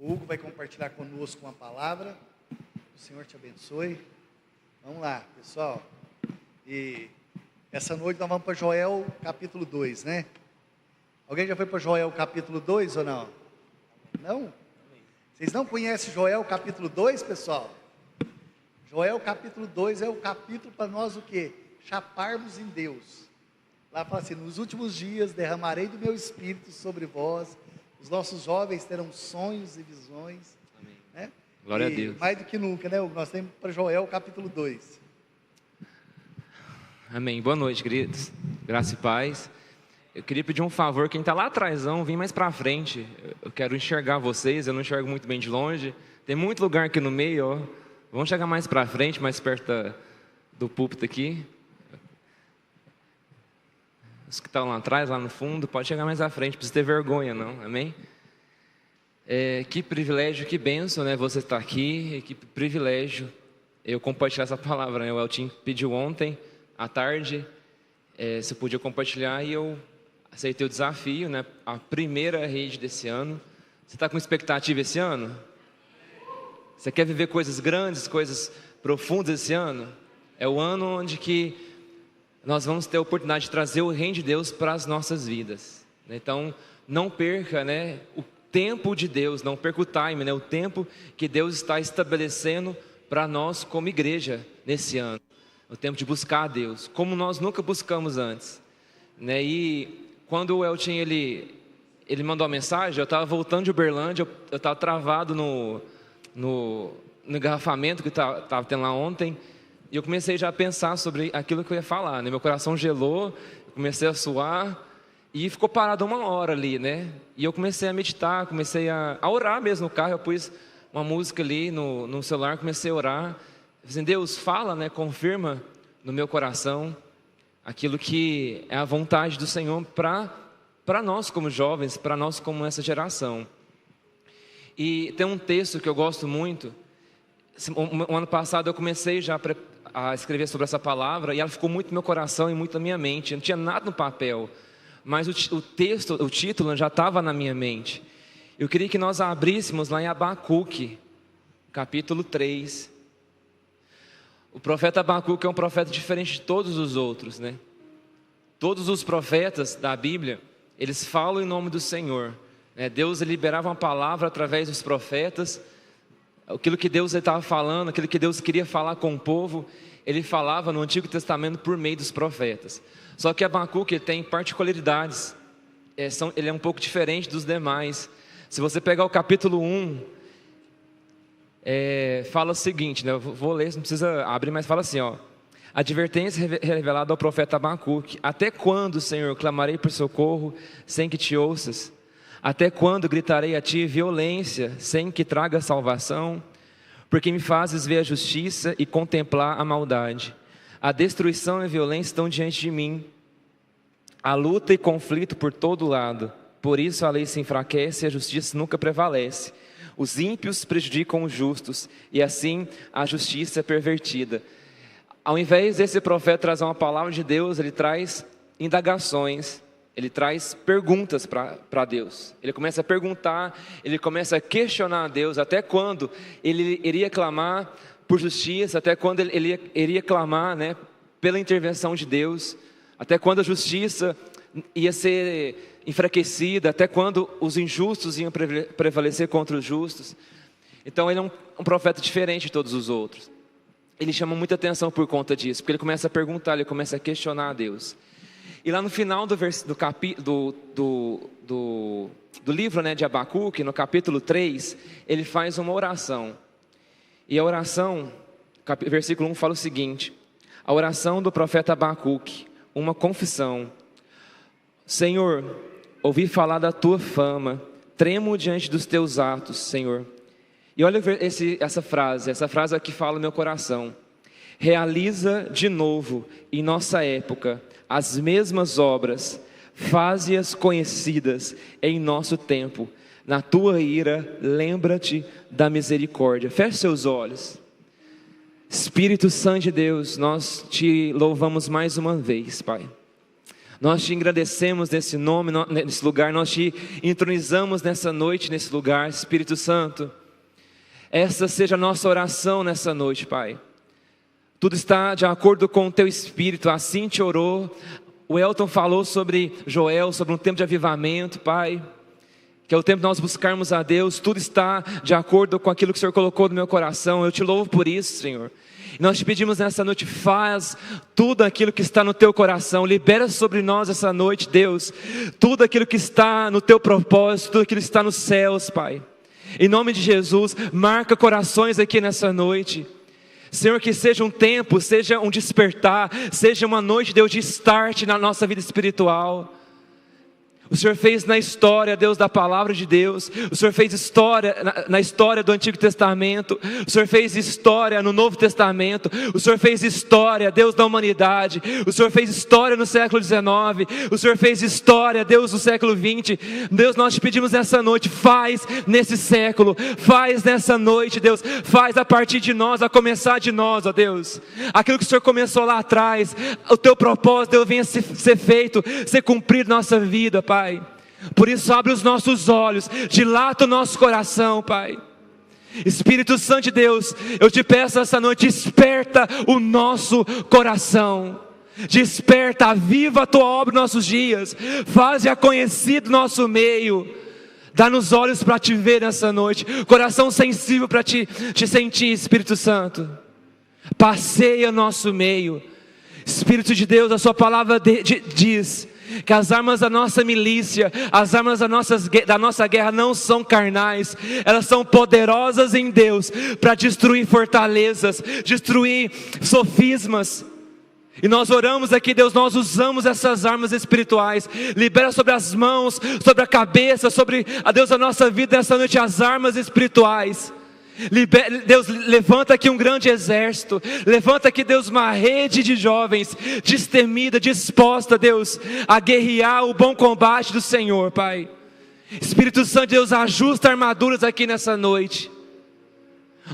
Hugo vai compartilhar conosco uma palavra. O Senhor te abençoe. Vamos lá, pessoal. E essa noite nós vamos para Joel capítulo 2, né? Alguém já foi para Joel capítulo 2 ou não? Não? Vocês não conhecem Joel capítulo 2, pessoal? Joel capítulo 2 é o capítulo para nós o quê? Chaparmos em Deus. Lá fala assim: nos últimos dias derramarei do meu espírito sobre vós, os nossos jovens terão sonhos e visões. Amém. Né? Glória a Deus. Mais do que nunca, né? Nós temos para Joel capítulo 2. Amém. Boa noite, queridos. Graça e paz. Eu queria pedir um favor, quem está lá atrás, vem mais para frente. Eu quero enxergar vocês, eu não enxergo muito bem de longe. Tem muito lugar aqui no meio, ó. Vamos chegar mais para frente, mais perto do púlpito aqui. Os que estão lá atrás, lá no fundo, pode chegar mais à frente, não precisa ter vergonha não, amém? Que privilégio, que bênção, né? Você está aqui, que privilégio eu compartilhar essa palavra, né? O Eltim pediu ontem, à tarde, se eu podia compartilhar e eu aceitei o desafio, né? A primeira rede desse ano. Você está com expectativa esse ano? Você quer viver coisas grandes, coisas profundas esse ano? É o ano onde que nós vamos ter a oportunidade de trazer o reino de Deus para as nossas vidas. Então, não perca, né, o tempo de Deus, não perca o time, né, o tempo que Deus está estabelecendo para nós como igreja nesse ano. O tempo de buscar a Deus, como nós nunca buscamos antes. Né? E quando o Elton ele mandou a mensagem, eu estava voltando de Uberlândia, eu estava travado no engarrafamento que estava tendo lá ontem, e eu comecei já a pensar sobre aquilo que eu ia falar, né? Meu coração gelou, comecei a suar, e ficou parado uma hora ali, né? E eu comecei a meditar, comecei a orar mesmo no carro, eu pus uma música ali no celular, comecei a orar, assim, Deus fala, né? Confirma no meu coração aquilo que é a vontade do Senhor para nós como jovens, para nós como essa geração. E tem um texto que eu gosto muito. O ano passado eu comecei já a escrever sobre essa palavra e ela ficou muito no meu coração e muito na minha mente. Não tinha nada no papel, mas o texto, o título já estava na minha mente. Eu queria que nós abríssemos lá em Abacuque, capítulo 3. O profeta Abacuque é um profeta diferente de todos os outros, né? Todos os profetas da Bíblia, eles falam em nome do Senhor. Deus liberava uma palavra através dos profetas. Aquilo que Deus estava falando, aquilo que Deus queria falar com o povo, Ele falava no Antigo Testamento por meio dos profetas. Só que Abacuque tem particularidades, ele é um pouco diferente dos demais. Se você pegar o capítulo 1, fala o seguinte, né? Eu vou ler, não precisa abrir, mas fala assim, ó. Advertência revelada ao profeta Abacuque: até quando, Senhor, clamarei por socorro sem que te ouças? Até quando gritarei a ti violência, sem que traga salvação? Porque me fazes ver a justiça e contemplar a maldade. A destruição e a violência estão diante de mim. A luta e conflito por todo lado. Por isso a lei se enfraquece e a justiça nunca prevalece. Os ímpios prejudicam os justos, e assim a justiça é pervertida. Ao invés desse profeta trazer uma palavra de Deus, ele traz indagações. Ele traz perguntas para Deus. Ele começa a perguntar, ele começa a questionar a Deus. Até quando ele iria clamar por justiça, até quando ele iria clamar, né, pela intervenção de Deus, até quando a justiça ia ser enfraquecida, até quando os injustos iam prevalecer contra os justos. Então ele é um profeta diferente de todos os outros. Ele chama muita atenção por conta disso, porque ele começa a perguntar, ele começa a questionar a Deus. E lá no final do livro, né, de Abacuque, no capítulo 3, ele faz uma oração. E a oração, versículo 1 fala o seguinte: a oração do profeta Abacuque, uma confissão. Senhor, ouvi falar da tua fama, tremo diante dos teus atos, Senhor. E olha essa frase aqui fala no meu coração. Realiza de novo em nossa época as mesmas obras, faze-as conhecidas em nosso tempo. Na tua ira, lembra-te da misericórdia. Feche seus olhos. Espírito Santo de Deus, nós te louvamos mais uma vez, Pai. Nós te agradecemos nesse nome, nesse lugar, nós te entronizamos nessa noite, nesse lugar, Espírito Santo. Essa seja a nossa oração nessa noite, Pai. Tudo está de acordo com o teu Espírito, assim te orou. O Elton falou sobre Joel, sobre um tempo de avivamento, Pai. Que é o tempo de nós buscarmos a Deus, tudo está de acordo com aquilo que o Senhor colocou no meu coração. Eu te louvo por isso, Senhor. E nós te pedimos nessa noite, faz tudo aquilo que está no teu coração, libera sobre nós essa noite, Deus, tudo aquilo que está no teu propósito, tudo aquilo que está nos céus, Pai. Em nome de Jesus, marca corações aqui nessa noite. Senhor, que seja um tempo, seja um despertar, seja uma noite, Deus, de start na nossa vida espiritual. O Senhor fez na história, Deus, da palavra de Deus. O Senhor fez história na história do Antigo Testamento. O Senhor fez história no Novo Testamento. O Senhor fez história, Deus, da humanidade. O Senhor fez história no século XIX. O Senhor fez história, Deus, no século XX. Deus, nós te pedimos nessa noite, faz nesse século, faz nessa noite, Deus, faz a partir de nós, a começar de nós, ó Deus. Aquilo que o Senhor começou lá atrás, o teu propósito, Deus, venha ser feito, ser cumprido na nossa vida, Pai. Por isso abre os nossos olhos, dilata o nosso coração, Pai. Espírito Santo de Deus, eu te peço essa noite, desperta o nosso coração. Desperta, aviva a tua obra nos nossos dias. Faze-a conhecido no nosso meio. Dá-nos olhos para te ver nessa noite, coração sensível para te sentir, Espírito Santo. Passeia nosso meio. Espírito de Deus, a sua palavra diz que as armas da nossa milícia, as armas da nossa guerra não são carnais, elas são poderosas em Deus, para destruir fortalezas, destruir sofismas. E nós oramos aqui, Deus, nós usamos essas armas espirituais. Libera sobre as mãos, sobre a cabeça, sobre, a Deus, a nossa vida nessa noite, as armas espirituais. Deus, levanta aqui um grande exército, levanta aqui, Deus, uma rede de jovens, destemida, disposta, Deus, a guerrear o bom combate do Senhor, Pai. Espírito Santo, Deus, ajusta armaduras aqui nessa noite,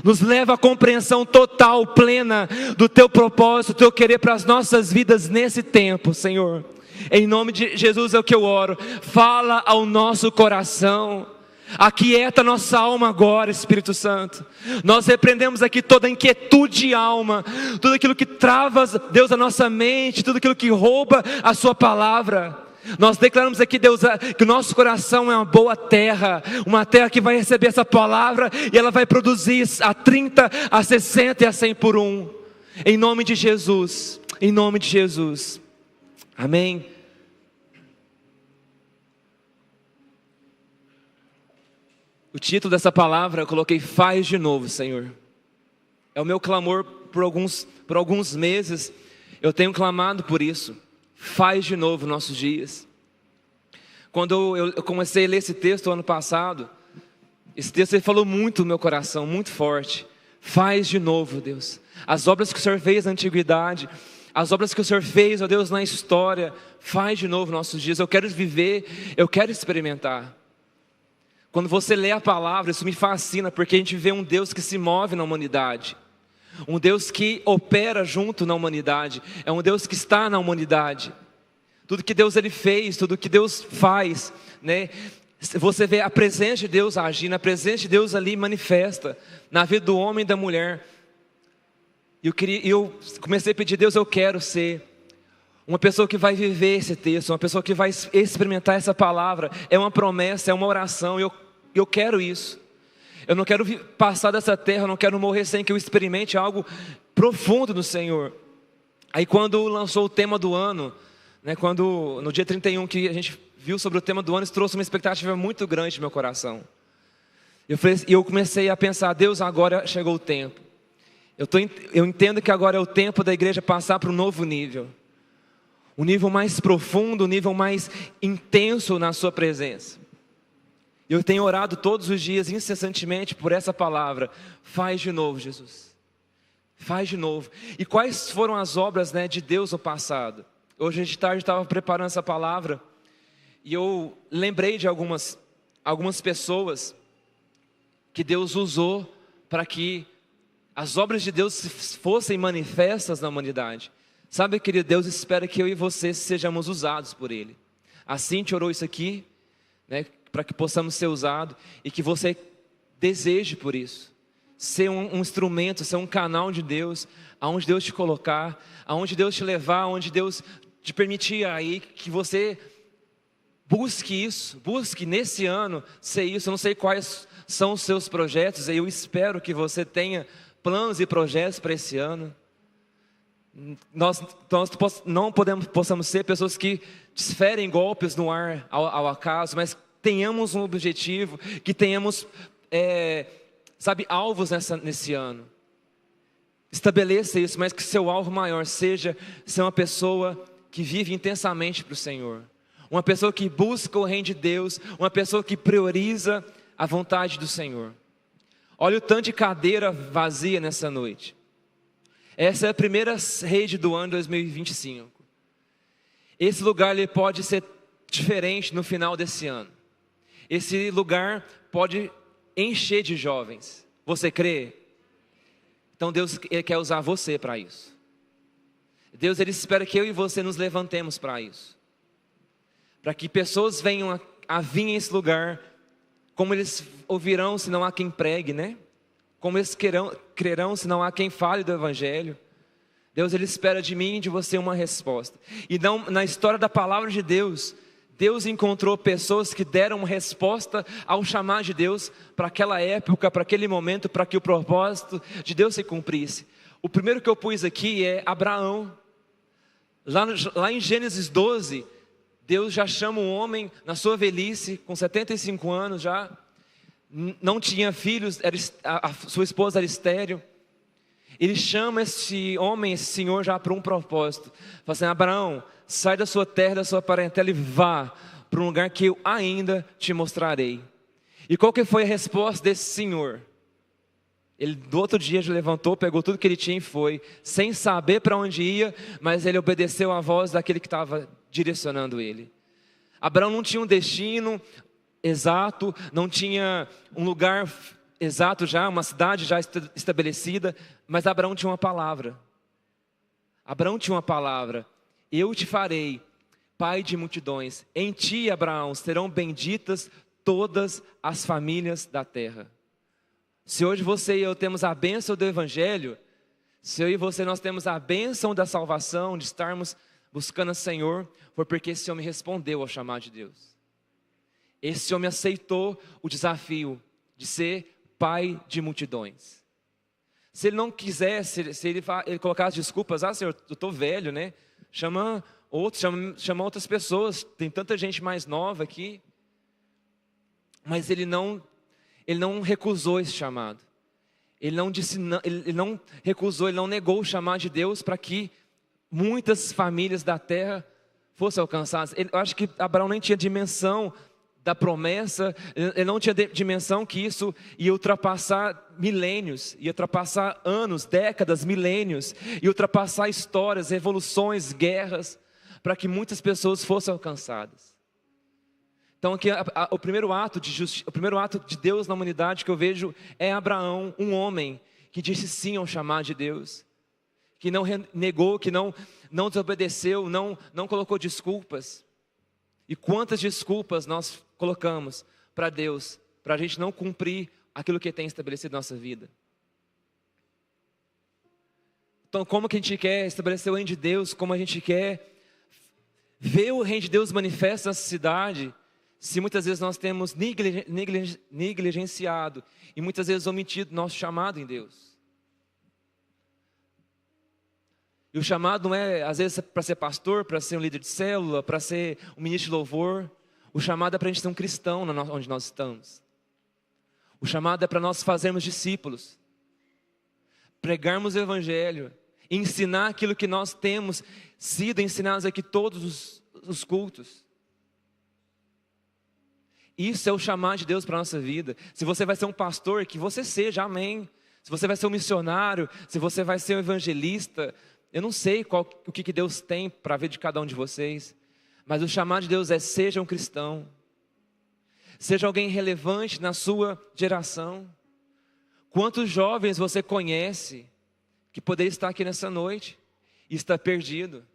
nos leva à compreensão total, plena, do teu propósito, do teu querer para as nossas vidas nesse tempo, Senhor. Em nome de Jesus é o que eu oro, fala ao nosso coração. Aquieta nossa alma agora, Espírito Santo. Nós repreendemos aqui toda inquietude de alma, tudo aquilo que trava, Deus, a nossa mente, tudo aquilo que rouba a sua palavra. Nós declaramos aqui, Deus, que o nosso coração é uma boa terra, uma terra que vai receber essa palavra e ela vai produzir a 30, a 60 e a 100 por um. Em nome de Jesus, em nome de Jesus. Amém. O título dessa palavra eu coloquei, faz de novo, Senhor. É o meu clamor por alguns meses, eu tenho clamado por isso. Faz de novo nossos dias. Quando eu comecei a ler esse texto ano passado, esse texto ele falou muito no meu coração, muito forte. Faz de novo, Deus. As obras que o Senhor fez na antiguidade, as obras que o Senhor fez, ó Deus, na história, faz de novo nossos dias. Eu quero viver, eu quero experimentar. Quando você lê a palavra, isso me fascina, porque a gente vê um Deus que se move na humanidade. Um Deus que opera junto na humanidade. É um Deus que está na humanidade. Tudo que Deus ele fez, tudo que Deus faz, né? Você vê a presença de Deus agindo, a presença de Deus ali manifesta na vida do homem e da mulher. E eu comecei a pedir, Deus, eu quero ser uma pessoa que vai viver esse texto, uma pessoa que vai experimentar essa palavra. É uma promessa, é uma oração, eu quero isso. Eu não quero passar dessa terra, eu não quero morrer sem que eu experimente algo profundo no Senhor. Aí quando lançou o tema do ano, né, quando no dia 31 que a gente viu sobre o tema do ano, isso trouxe uma expectativa muito grande no meu coração. Eu comecei a pensar, Deus, agora chegou o tempo. Eu entendo que agora é o tempo da igreja passar para um novo nível. Um nível mais profundo, um nível mais intenso na sua presença. Eu tenho orado todos os dias, incessantemente, por essa palavra. Faz de novo, Jesus. Faz de novo. E quais foram as obras, né, de Deus no passado? Hoje de tarde eu estava preparando essa palavra. E eu lembrei de algumas pessoas que Deus usou para que as obras de Deus fossem manifestas na humanidade. Sabe, querido, Deus espera que eu e você sejamos usados por Ele. Assim te orou isso aqui, né, para que possamos ser usados e que você deseje por isso. Ser um instrumento, ser um canal de Deus, aonde Deus te colocar, aonde Deus te levar, aonde Deus te permitir aí que você busque isso, busque nesse ano ser isso. Eu não sei quais são os seus projetos, eu espero que você tenha planos e projetos para esse ano. Nós não possamos ser pessoas que desferem golpes no ar ao acaso, mas tenhamos um objetivo, que tenhamos, alvos nesse ano. Estabeleça isso, mas que seu alvo maior seja ser uma pessoa que vive intensamente para o Senhor. Uma pessoa que busca o reino de Deus, uma pessoa que prioriza a vontade do Senhor. Olha o tanto de cadeira vazia nessa noite. Essa é a primeira rede do ano 2025. Esse lugar ele pode ser diferente no final desse ano. Esse lugar pode encher de jovens. Você crê? Então Deus quer usar você para isso. Deus ele espera que eu e você nos levantemos para isso. Para que pessoas venham a vir em esse lugar, como eles ouvirão se não há quem pregue, né? Como eles crerão se não há quem fale do Evangelho. Deus ele espera de mim e de você uma resposta. E não, na história da palavra de Deus, Deus encontrou pessoas que deram resposta ao chamado de Deus para aquela época, para aquele momento, para que o propósito de Deus se cumprisse. O primeiro que eu pus aqui é Abraão. Lá em Gênesis 12, Deus já chama um homem na sua velhice, com 75 anos já, não tinha filhos, a sua esposa era estéril. Ele chama esse homem, esse senhor já para um propósito. Fala assim: Abraão, sai da sua terra, da sua parentela e vá para um lugar que eu ainda te mostrarei. E qual que foi a resposta desse senhor? Ele do outro dia já levantou, pegou tudo que ele tinha e foi, sem saber para onde ia, mas ele obedeceu à voz daquele que estava direcionando ele. Abraão não tinha um destino exato, não tinha um lugar exato já, uma cidade já estabelecida, mas Abraão tinha uma palavra. Abraão tinha uma palavra: eu te farei pai de multidões, em ti, Abraão, serão benditas todas as famílias da terra. Se hoje você e eu temos a bênção do Evangelho, se eu e você nós temos a bênção da salvação, de estarmos buscando o Senhor, foi porque esse homem respondeu ao chamado de Deus. Esse homem aceitou o desafio de ser pai de multidões. Se ele não quisesse, se ele colocasse desculpas: Senhor, eu estou velho, né? Chama outras pessoas, tem tanta gente mais nova aqui. Mas ele não recusou esse chamado. Ele não recusou, ele não negou o chamado de Deus para que muitas famílias da terra fossem alcançadas. Eu acho que Abraão nem tinha dimensão da promessa, ele não tinha dimensão que isso ia ultrapassar milênios, ia ultrapassar anos, décadas, milênios, ia ultrapassar histórias, revoluções, guerras, para que muitas pessoas fossem alcançadas. Então aqui o primeiro ato de Deus na humanidade que eu vejo é Abraão, um homem que disse sim ao chamado de Deus, que não negou, que não desobedeceu, não colocou desculpas. E quantas desculpas nós colocamos para Deus, para a gente não cumprir aquilo que Ele tem estabelecido na nossa vida. Então como que a gente quer estabelecer o reino de Deus, como a gente quer ver o reino de Deus manifesto nessa cidade, se muitas vezes nós temos negligenciado e muitas vezes omitido nosso chamado em Deus. E o chamado não é, às vezes, para ser pastor, para ser um líder de célula, para ser um ministro de louvor. O chamado é para a gente ser um cristão onde nós estamos. O chamado é para nós fazermos discípulos, pregarmos o Evangelho, ensinar aquilo que nós temos sido ensinados aqui todos os cultos. Isso é o chamado de Deus para a nossa vida. Se você vai ser um pastor, que você seja, amém. Se você vai ser um missionário, se você vai ser um evangelista, eu não sei o que Deus tem para a vida de cada um de vocês, mas o chamado de Deus é: seja um cristão, seja alguém relevante na sua geração. Quantos jovens você conhece que poderiam estar aqui nessa noite e está perdido.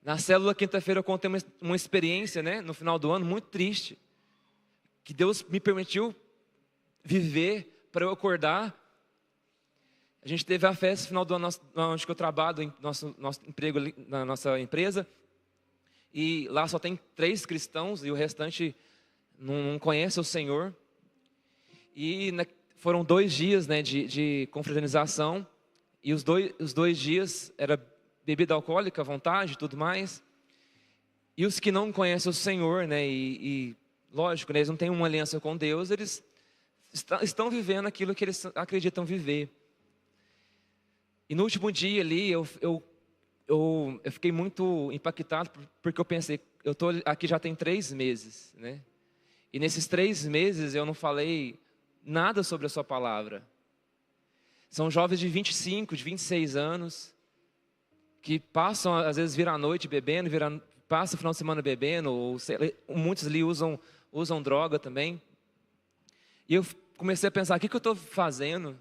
Na célula, quinta-feira, eu contei uma experiência, né, no final do ano, muito triste, que Deus me permitiu viver para eu acordar. A gente teve a festa no final do ano, onde eu trabalho, nosso emprego ali, na nossa empresa, e lá só tem 3 cristãos e o restante não conhece o Senhor. E foram 2 dias, né, de confraternização, e os dois dias era bebida alcoólica à vontade e tudo mais. E os que não conhecem o Senhor, né, e lógico, né, eles não têm uma aliança com Deus, eles estão vivendo aquilo que eles acreditam viver. E no último dia ali, eu fiquei muito impactado, porque eu pensei, eu estou aqui já tem 3 meses, né? E nesses 3 meses eu não falei nada sobre a sua palavra. São jovens de 25, de 26 anos, que passam, às vezes, viram a noite bebendo, passam o final de semana bebendo, ou muitos ali usam droga também. E eu comecei a pensar, o que eu estou fazendo?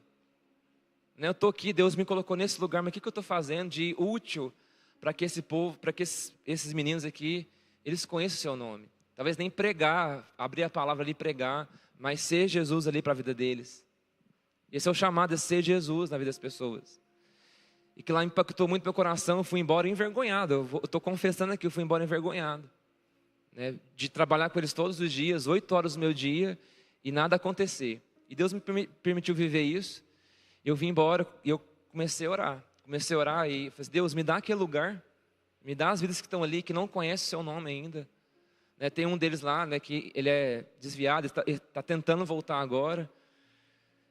Eu estou aqui, Deus me colocou nesse lugar, mas o que eu estou fazendo de útil para que esse povo, para que esses meninos aqui, eles conheçam o seu nome? Talvez nem pregar, abrir a palavra ali e pregar, mas ser Jesus ali para a vida deles. Esse é o chamado, é ser Jesus na vida das pessoas. E que lá impactou muito meu coração, eu fui embora envergonhado. Eu estou confessando aqui, eu fui embora envergonhado, né, de trabalhar com eles todos os dias, 8 horas do meu dia, e nada acontecer. E Deus me permitiu viver isso. Eu vim embora e eu comecei a orar. Comecei a orar e falei, Deus, me dá aquele lugar, me dá as vidas que estão ali, que não conhecem o seu nome ainda. Né, tem um deles lá, né, que ele é desviado, ele está tentando voltar agora.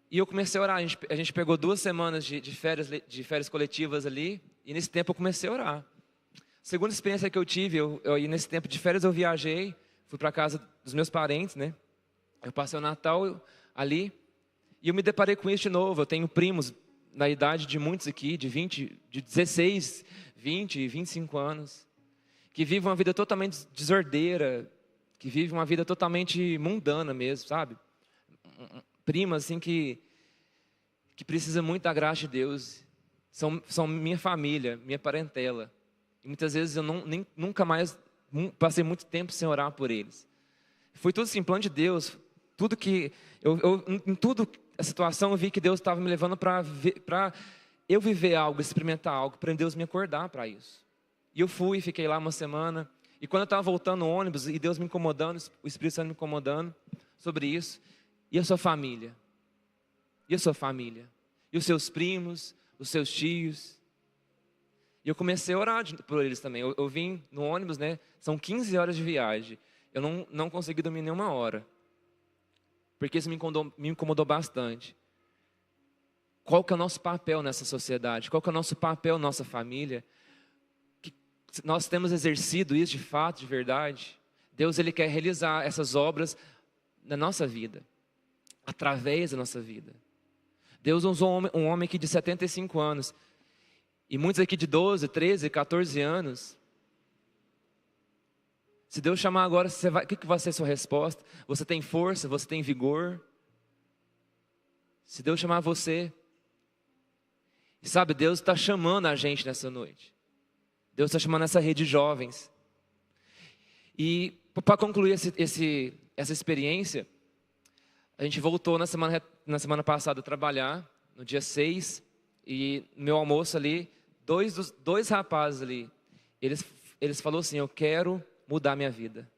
E eu comecei a orar. A gente pegou 2 semanas de férias coletivas ali, e nesse tempo eu comecei a orar. Segunda experiência que eu tive, e nesse tempo de férias eu viajei, fui para a casa dos meus parentes, né? Eu passei o Natal ali, e eu me deparei com isso de novo. Eu tenho primos na idade de muitos aqui, de 16, 20 e 25 anos, que vivem uma vida totalmente desordeira, que vivem uma vida totalmente mundana mesmo, sabe? Prima, assim, que precisa muito da graça de Deus. São minha família, minha parentela. E muitas vezes eu nunca mais passei muito tempo sem orar por eles. Foi tudo assim, plano de Deus. Tudo que em tudo a situação eu vi que Deus estava me levando para eu viver algo, experimentar algo, para Deus me acordar para isso. E eu fui, fiquei lá uma semana. E quando eu estava voltando no ônibus e Deus me incomodando, o Espírito Santo me incomodando sobre isso. E a sua família? E a sua família? E os seus primos, os seus tios? E eu comecei a orar por eles também. Eu vim no ônibus, né? São 15 horas de viagem. Eu não consegui dormir nenhuma hora. Porque isso me incomodou bastante. Qual que é o nosso papel nessa sociedade? Qual que é o nosso papel, nossa família? Que nós temos exercido isso de fato, de verdade. Deus, Ele quer realizar essas obras na nossa vida, através da nossa vida. Deus usou um homem aqui de 75 anos, e muitos aqui de 12, 13, 14 anos. Se Deus chamar agora, o que vai ser a sua resposta? Você tem força, você tem vigor? Se Deus chamar você, e sabe, Deus está chamando a gente nessa noite. Deus está chamando essa rede de jovens. E para concluir essa experiência, a gente voltou na semana passada a trabalhar, no dia 6, e no meu almoço ali, dois rapazes ali, eles falaram assim, eu quero mudar minha vida.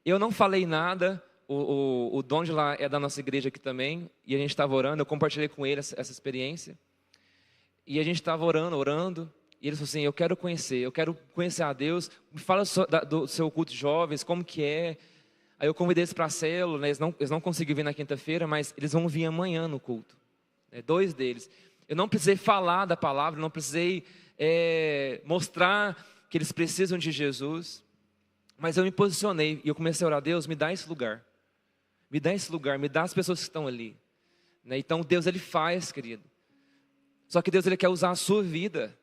Eu não falei nada, o dono de lá é da nossa igreja aqui também, e a gente estava orando, eu compartilhei com ele essa experiência, e a gente estava orando, e eles falaram assim, eu quero conhecer a Deus, me fala do seu culto de jovens, como que é. Aí eu convidei eles para a célula, né? Eles não conseguiram vir na quinta-feira, mas eles vão vir amanhã no culto, né? 2 deles. Eu não precisei falar da palavra, não precisei mostrar que eles precisam de Jesus, mas eu me posicionei e eu comecei a orar, Deus, me dá esse lugar, me dá as pessoas que estão ali, né? Então Deus, Ele faz, querido, só que Deus, Ele quer usar a sua vida,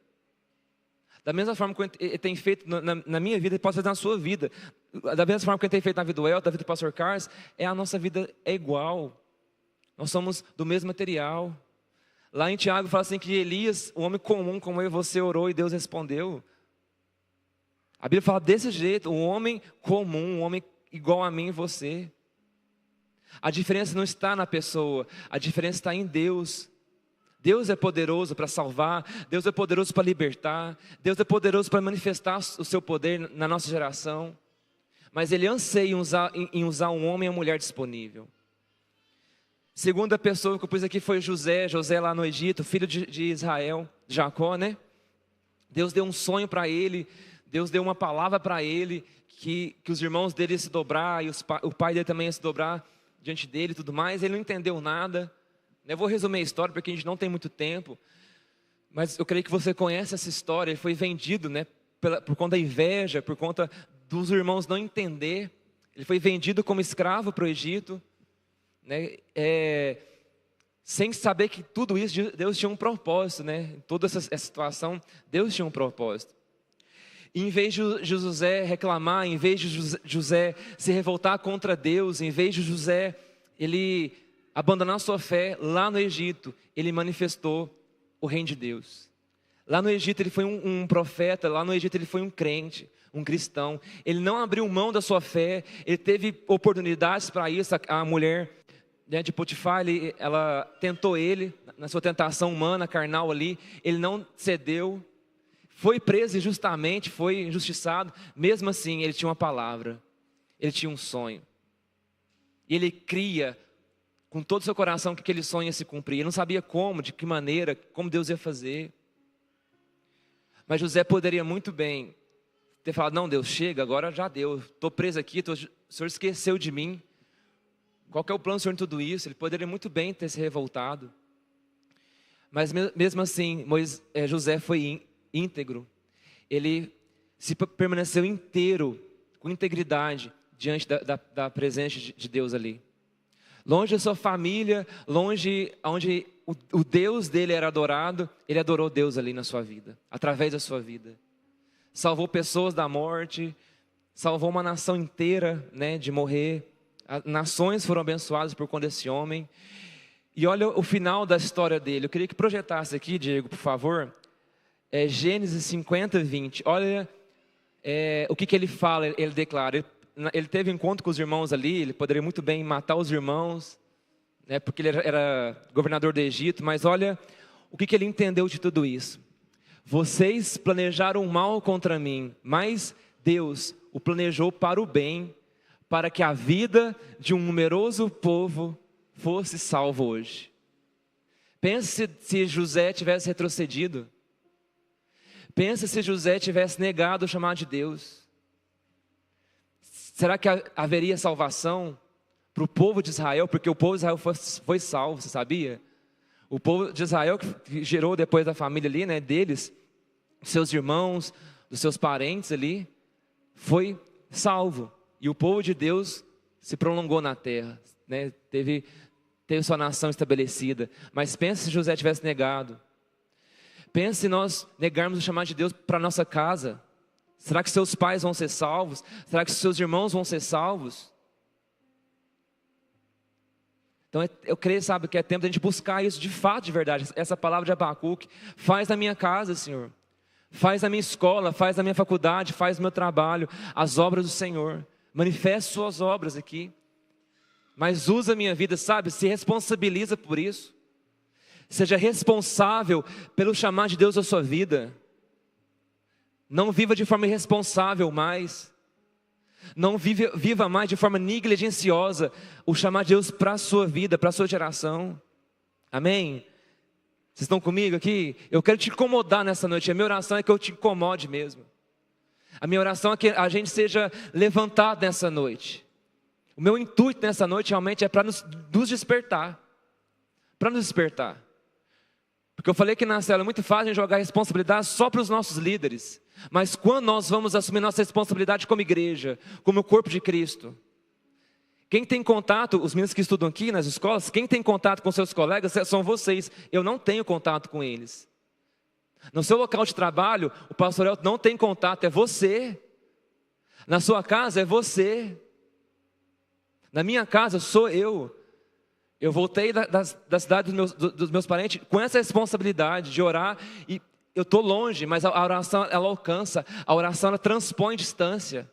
da mesma forma que Ele tem feito na minha vida, Ele pode fazer na sua vida, da mesma forma que Ele tem feito na vida do El, da vida do pastor Carlos, a nossa vida é igual, nós somos do mesmo material. Lá em Tiago fala assim que Elias, um homem comum como eu e você, orou e Deus respondeu. A Bíblia fala desse jeito, um homem comum, um homem igual a mim e você. A diferença não está na pessoa, a diferença está em Deus. Deus é poderoso para salvar, Deus é poderoso para libertar, Deus é poderoso para manifestar o seu poder na nossa geração. Mas Ele anseia em usar um homem e uma mulher disponível. Segunda pessoa que eu pus aqui foi José lá no Egito, filho de Israel, Jacó, né? Deus deu um sonho para ele, Deus deu uma palavra para ele, que os irmãos dele iam se dobrar, e o pai dele também ia se dobrar diante dele e tudo mais. Ele não entendeu nada. Eu vou resumir a história porque a gente não tem muito tempo, mas eu creio que você conhece essa história. Ele foi vendido, né, por conta da inveja, por conta dos irmãos não entender. Ele foi vendido como escravo para o Egito, né, sem saber que tudo isso Deus tinha um propósito, né? Toda essa situação Deus tinha um propósito. E em vez de José reclamar, em vez de José se revoltar contra Deus, em vez de José ele abandonar sua fé, lá no Egito ele manifestou o reino de Deus. Lá no Egito ele foi um profeta, lá no Egito ele foi um crente, um cristão. Ele não abriu mão da sua fé, ele teve oportunidades para isso. A mulher, né, de Potifar, ela tentou ele na sua tentação humana, carnal ali, ele não cedeu. Foi preso injustamente, foi injustiçado. Mesmo assim, ele tinha uma palavra, ele tinha um sonho. E ele cria com todo o seu coração que aquele sonho ia se cumprir. Ele não sabia como, de que maneira, como Deus ia fazer. Mas José poderia muito bem ter falado: não, Deus, chega, agora já deu. Estou preso aqui, o Senhor esqueceu de mim. Qual que é o plano do Senhor em tudo isso? Ele poderia muito bem ter se revoltado. Mas mesmo assim, José foi íntegro. Ele permaneceu inteiro, com integridade, diante da presença de Deus ali. Longe da sua família, longe onde o Deus dele era adorado, ele adorou Deus ali na sua vida, através da sua vida. Salvou pessoas da morte, salvou uma nação inteira, né, de morrer. Nações foram abençoadas por conta desse homem. E olha o final da história dele. Eu queria que projetasse aqui, Diego, por favor. Gênesis 50, 20. Olha o que ele fala, ele declara. Ele teve um encontro com os irmãos ali. Ele poderia muito bem matar os irmãos, né, porque ele era governador do Egito. Mas olha o que ele entendeu de tudo isso. Vocês planejaram mal contra mim, mas Deus o planejou para o bem, para que a vida de um numeroso povo fosse salvo hoje. Pense se José tivesse retrocedido. Pense se José tivesse negado o chamado de Deus. Será que haveria salvação para o povo de Israel? Porque o povo de Israel foi salvo, você sabia? O povo de Israel, que gerou depois da família ali, né, deles, seus irmãos, dos seus parentes ali, foi salvo. E o povo de Deus se prolongou na terra, né, teve sua nação estabelecida. Mas pense se José tivesse negado. Pense se nós negarmos o chamado de Deus para a nossa casa. Será que seus pais vão ser salvos? Será que seus irmãos vão ser salvos? Então eu creio, sabe, que é tempo de a gente buscar isso de fato, de verdade. Essa palavra de Abacuque: faz na minha casa, Senhor. Faz na minha escola, faz na minha faculdade, faz no meu trabalho as obras do Senhor. Manifeste suas obras aqui. Mas usa a minha vida, sabe? Se responsabiliza por isso. Seja responsável pelo chamado de Deus à sua vida. Não viva de forma irresponsável mais. Não viva mais de forma negligenciosa o chamado de Deus para a sua vida, para a sua geração. Amém? Vocês estão comigo aqui? Eu quero te incomodar nessa noite. A minha oração é que eu te incomode mesmo. A minha oração é que a gente seja levantado nessa noite. O meu intuito nessa noite realmente é para nos despertar. Para nos despertar. Porque eu falei que na célula é muito fácil a gente jogar a responsabilidade só para os nossos líderes. Mas quando nós vamos assumir nossa responsabilidade como igreja, como o corpo de Cristo? Quem tem contato, os meninos que estudam aqui nas escolas, quem tem contato com seus colegas são vocês. Eu não tenho contato com eles. No seu local de trabalho, o pastor Elton não tem contato, é você. Na sua casa é você. Na minha casa sou eu. Eu voltei da cidade dos meus parentes com essa responsabilidade de orar. E eu estou longe, mas a oração, ela alcança. A oração, ela transpõe distância.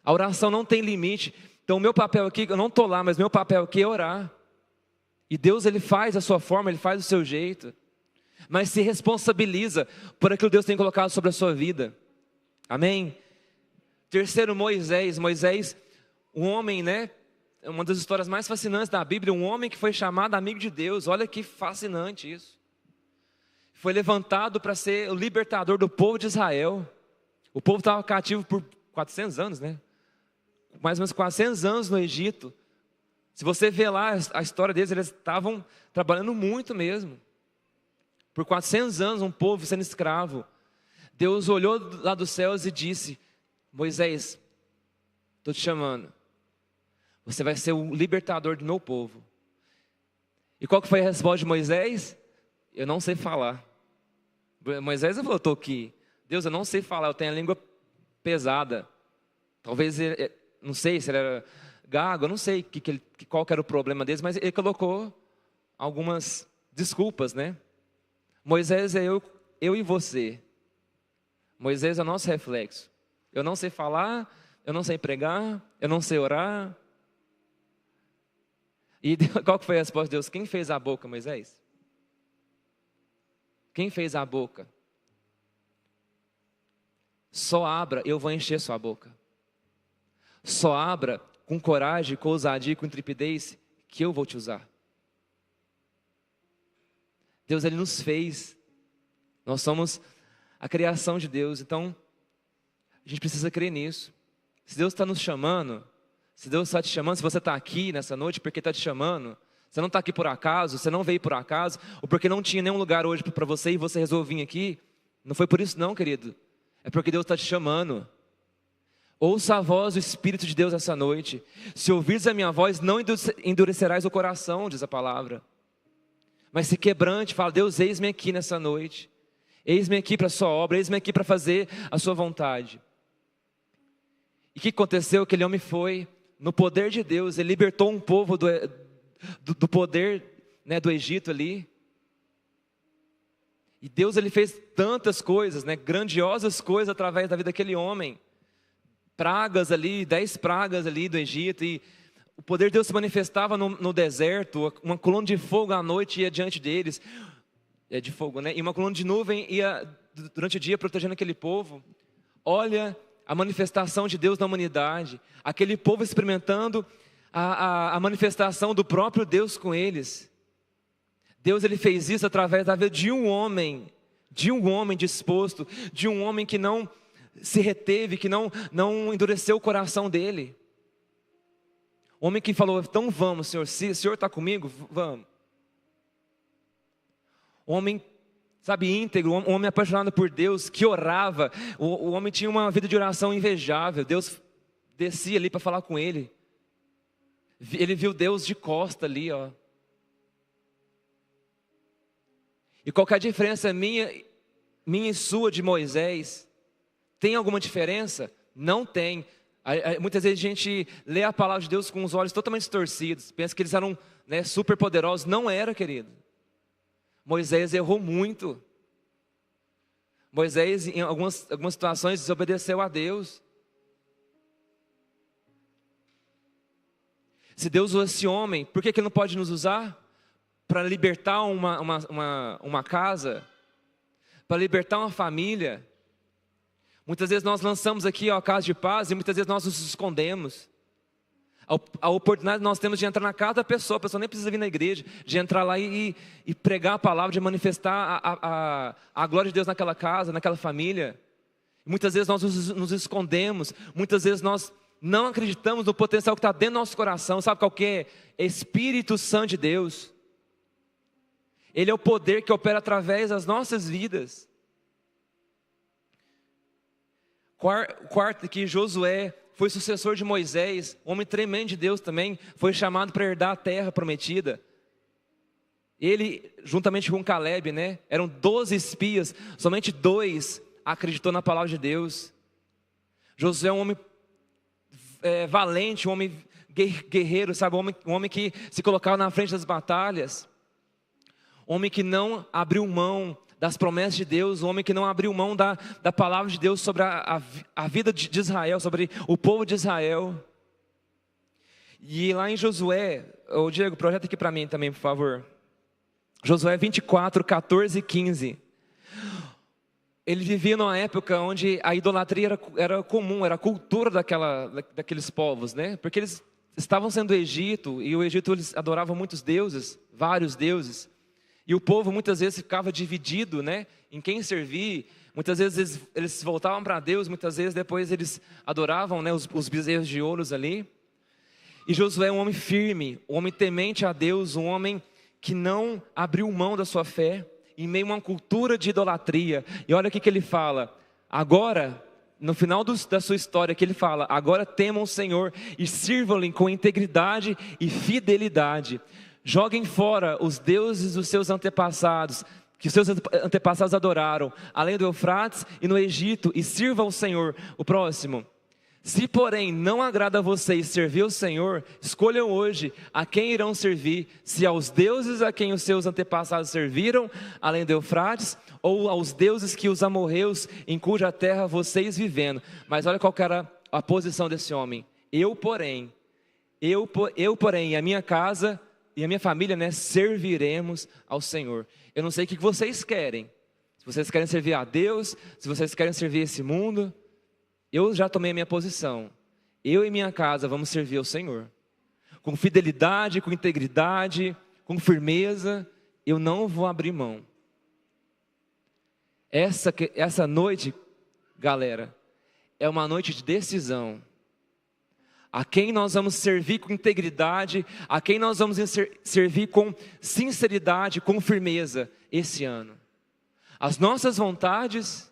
A oração não tem limite. Então o meu papel aqui, eu não estou lá, mas meu papel aqui é orar. E Deus, Ele faz a sua forma, Ele faz o seu jeito. Mas se responsabiliza por aquilo que Deus tem colocado sobre a sua vida. Amém? Terceiro, Moisés. Moisés, um homem, né? Uma das histórias mais fascinantes da Bíblia. Um homem que foi chamado amigo de Deus. Olha que fascinante isso. Foi levantado para ser o libertador do povo de Israel. O povo estava cativo por 400 anos, né? Mais ou menos 400 anos no Egito. Se você ver lá a história deles, eles estavam trabalhando muito mesmo. Por 400 anos, um povo sendo escravo. Deus olhou lá dos céus e disse: Moisés, estou te chamando. Você vai ser o libertador do meu povo. E qual que foi a resposta de Moisés? Eu não sei falar. Moisés voltou aqui. Deus, eu não sei falar, eu tenho a língua pesada. Talvez, não sei se ele era gago, eu não sei qual que era o problema deles, mas ele colocou algumas desculpas, né? Moisés é eu e você. Moisés é o nosso reflexo. Eu não sei falar, eu não sei pregar, eu não sei orar. E qual que foi a resposta de Deus? Quem fez a boca, Moisés? Quem fez a boca? Só abra, eu vou encher sua boca. Só abra com coragem, com ousadia, com intrepidez, que eu vou te usar. Deus, Ele nos fez. Nós somos a criação de Deus. Então, a gente precisa crer nisso. Se Deus está nos chamando, se Deus está te chamando, se você está aqui nessa noite porque está te chamando, você não está aqui por acaso, você não veio por acaso, ou porque não tinha nenhum lugar hoje para você e você resolveu vir aqui, não foi por isso não, querido. É porque Deus está te chamando. Ouça a voz do Espírito de Deus essa noite. Se ouvires a minha voz, não endurecerás o coração, diz a palavra. Mas se quebrante, fala: Deus, eis-me aqui nessa noite. Eis-me aqui para a sua obra, eis-me aqui para fazer a sua vontade. E o que aconteceu? Aquele homem foi, no poder de Deus, ele libertou um povo do poder, né, do Egito ali. E Deus, ele fez tantas coisas, né, grandiosas coisas através da vida daquele homem. Pragas ali, 10 pragas ali do Egito, e o poder de Deus se manifestava no deserto. Uma coluna de fogo à noite ia diante deles, de fogo, né? E uma coluna de nuvem ia durante o dia protegendo aquele povo. Olha a manifestação de Deus na humanidade, aquele povo experimentando a manifestação do próprio Deus com eles. Deus, ele fez isso através da vida de um homem disposto, de um homem que não se reteve, que não endureceu o coração dele. Homem que falou: então vamos, Senhor, se o Senhor está comigo, vamos. Homem, sabe, íntegro, um homem apaixonado por Deus, que orava. O homem tinha uma vida de oração invejável. Deus descia ali para falar com ele. Ele viu Deus de costa ali, ó. E qual que é a diferença minha e sua de Moisés? Tem alguma diferença? Não tem. Muitas vezes a gente lê a palavra de Deus com os olhos totalmente distorcidos. Pensa que eles eram, né, super poderosos. Não era, querido. Moisés errou muito. Moisés, em algumas situações, desobedeceu a Deus. Se Deus usou esse homem, por que Ele não pode nos usar? Para libertar uma casa, para libertar uma família. Muitas vezes nós lançamos aqui a casa de paz e muitas vezes nós nos escondemos. A oportunidade que nós temos de entrar na casa da pessoa, a pessoa nem precisa vir na igreja, de entrar lá e pregar a palavra, de manifestar a glória de Deus naquela casa, naquela família. Muitas vezes nós nos escondemos, muitas vezes nós não acreditamos no potencial que está dentro do nosso coração. Sabe qual que é? Espírito Santo de Deus. Ele é o poder que opera através das nossas vidas. Quarto, que Josué foi sucessor de Moisés, homem tremendo de Deus também, foi chamado para herdar a terra prometida. Ele, juntamente com Caleb, né, eram 12 espias, somente 2 acreditou na palavra de Deus. Josué é um homem valente, um homem guerreiro, sabe? Um homem que se colocava na frente das batalhas. Um homem que não abriu mão das promessas de Deus. Um homem que não abriu mão da palavra de Deus sobre a vida de Israel, sobre o povo de Israel. E lá em Josué, Diego, projeta aqui para mim também, por favor. Josué 24, 14 e 15. Ele vivia numa época onde a idolatria era comum, era a cultura daqueles povos, né? Porque eles estavam sendo do Egito, e o Egito eles adoravam muitos deuses, vários deuses. E o povo muitas vezes ficava dividido, né, em quem servir. Muitas vezes eles voltavam para Deus, muitas vezes depois eles adoravam, né, os bezerros de ouros ali. E Josué é um homem firme, um homem temente a Deus, um homem que não abriu mão da sua fé, em meio a uma cultura de idolatria. E olha o que ele fala, agora, no final da sua história, que ele fala, agora temam o Senhor e sirvam-lhe com integridade e fidelidade. Joguem fora os deuses dos seus antepassados, que os seus antepassados adoraram, além do Eufrates e no Egito, e sirvam ao Senhor. O próximo. Se porém não agrada a vocês servir ao Senhor, escolham hoje a quem irão servir, se aos deuses a quem os seus antepassados serviram, além do Eufrates, ou aos deuses que os amorreus, em cuja terra vocês vivendo. Mas olha qual que era a posição desse homem. Eu porém, e a minha casa e a minha família, né, serviremos ao Senhor. Eu não sei o que vocês querem. Se vocês querem servir a Deus, se vocês querem servir esse mundo, eu já tomei a minha posição. Eu e minha casa vamos servir ao Senhor. Com fidelidade, com integridade, com firmeza, eu não vou abrir mão. Essa noite, galera, é uma noite de decisão. A quem nós vamos servir com integridade, a quem nós vamos servir com sinceridade, com firmeza esse ano. As nossas vontades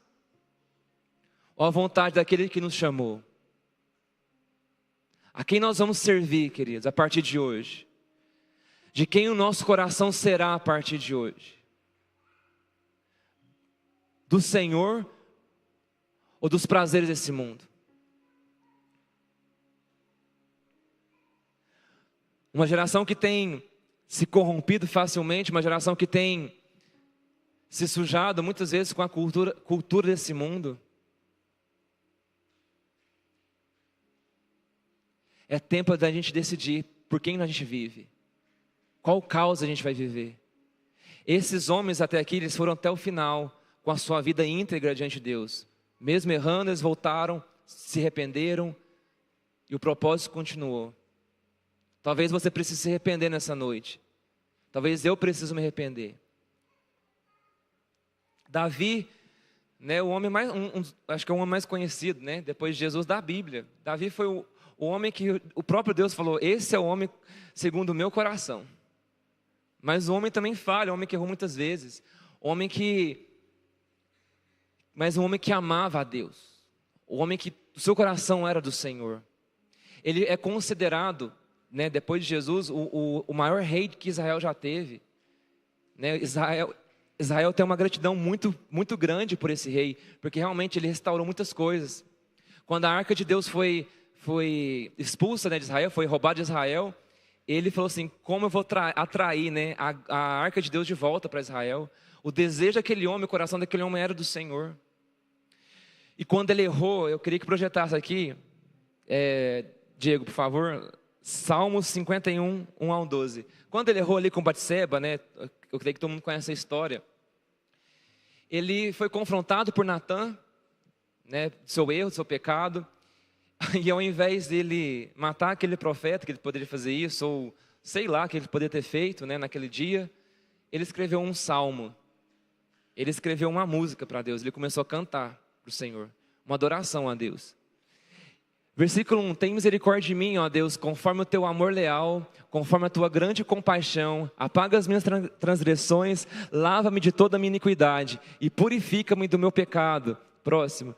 ou a vontade daquele que nos chamou? A quem nós vamos servir, queridos, a partir de hoje? De quem o nosso coração será a partir de hoje? Do Senhor ou dos prazeres desse mundo? Uma geração que tem se corrompido facilmente, uma geração que tem se sujado muitas vezes com a cultura desse mundo. É tempo da gente decidir por quem a gente vive. Qual causa a gente vai viver. Esses homens até aqui, eles foram até o final com a sua vida íntegra diante de Deus. Mesmo errando, eles voltaram, se arrependeram e o propósito continuou. Talvez você precise se arrepender nessa noite. Talvez eu preciso me arrepender. Davi, né, o homem mais, acho que é o homem mais conhecido, né, depois de Jesus da Bíblia. Davi foi o homem que o próprio Deus falou, esse é o homem segundo o meu coração. Mas o homem também falha, o homem que errou muitas vezes. Mas um homem que amava a Deus. O homem que o seu coração era do Senhor. Ele é considerado, né, depois de Jesus, o maior rei que Israel já teve. Né, Israel tem uma gratidão muito, muito grande por esse rei, porque realmente ele restaurou muitas coisas. Quando a arca de Deus foi expulsa, né, de Israel, foi roubada de Israel, ele falou assim, como eu vou atrair, né, a arca de Deus de volta para Israel? O desejo daquele homem, o coração daquele homem era do Senhor. E quando ele errou, eu queria que projetasse aqui, Diego, por favor, Salmos 51, 1 ao 12. Quando ele errou ali com Batseba, né, eu creio que todo mundo conhece a história. Ele foi confrontado por Natã, né, do seu erro, do seu pecado. E ao invés dele matar aquele profeta, que ele poderia fazer isso, ou sei lá, que ele poderia ter feito, né, naquele dia, ele escreveu um salmo. Ele escreveu uma música para Deus. Ele começou a cantar para o Senhor, uma adoração a Deus. Versículo 1, tem misericórdia de mim, ó Deus, conforme o teu amor leal, conforme a tua grande compaixão, apaga as minhas transgressões, lava-me de toda a minha iniquidade e purifica-me do meu pecado. Próximo.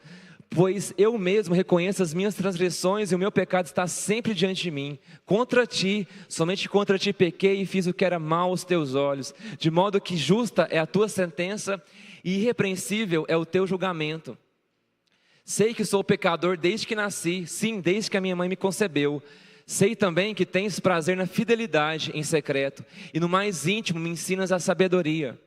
Pois eu mesmo reconheço as minhas transgressões e o meu pecado está sempre diante de mim. Contra ti, somente contra ti pequei e fiz o que era mal aos teus olhos, de modo que justa é a tua sentença e irrepreensível é o teu julgamento. Sei que sou pecador desde que nasci, sim, desde que a minha mãe me concebeu. Sei também que tens prazer na fidelidade em secreto, e no mais íntimo me ensinas a sabedoria.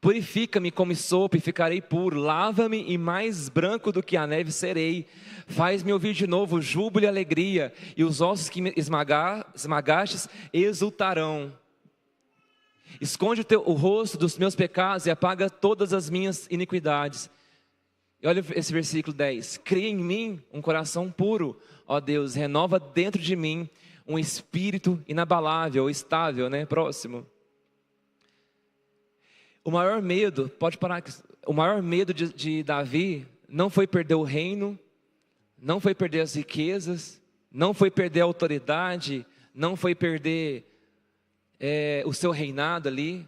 Purifica-me como sopa e ficarei puro, lava-me e mais branco do que a neve serei. Faz-me ouvir de novo júbilo e alegria, e os ossos que me esmagastes exultarão. Esconde o rosto dos meus pecados e apaga todas as minhas iniquidades. E olha esse versículo 10. Cria em mim um coração puro, ó Deus, renova dentro de mim um espírito inabalável, estável, né? Próximo. O maior medo, pode parar, o maior medo de Davi não foi perder o reino, não foi perder as riquezas, não foi perder a autoridade, não foi perder o seu reinado ali.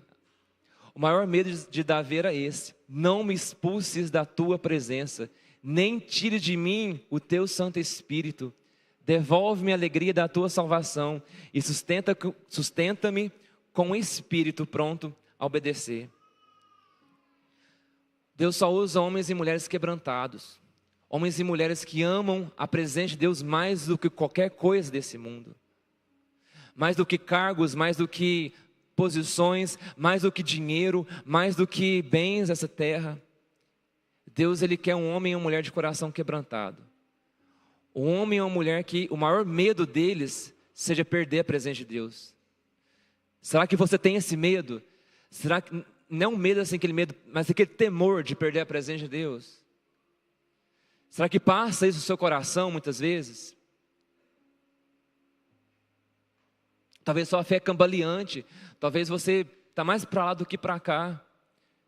O maior medo de Davi era esse: não me expulses da tua presença, nem tire de mim o teu Santo Espírito. Devolve-me a alegria da tua salvação e sustenta-me com um espírito pronto a obedecer. Deus só usa homens e mulheres quebrantados, homens e mulheres que amam a presença de Deus mais do que qualquer coisa desse mundo, mais do que cargos, mais do que posições, mais do que dinheiro, mais do que bens dessa terra. Deus, Ele quer um homem e uma mulher de coração quebrantado, um homem e uma mulher que o maior medo deles seja perder a presença de Deus. Será que você tem esse medo? Será que não um medo assim, aquele medo, mas aquele temor de perder a presença de Deus? Será que passa isso no seu coração muitas vezes? Talvez sua fé é cambaleante, talvez você está mais para lá do que para cá.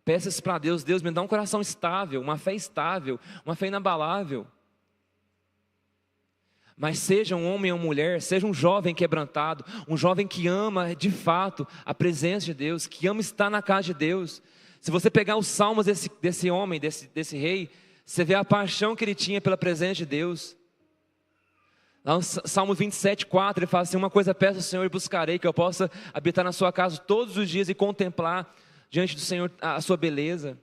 Peça isso para Deus: Deus, me dá um coração estável, uma fé inabalável. Mas seja um homem ou mulher, seja um jovem quebrantado, um jovem que ama de fato a presença de Deus, que ama estar na casa de Deus. Se você pegar os salmos desse homem, desse rei, você vê a paixão que ele tinha pela presença de Deus. Lá no Salmo 27:4, ele fala assim: uma coisa peço ao Senhor e buscarei, que eu possa habitar na sua casa todos os dias e contemplar diante do Senhor a sua beleza.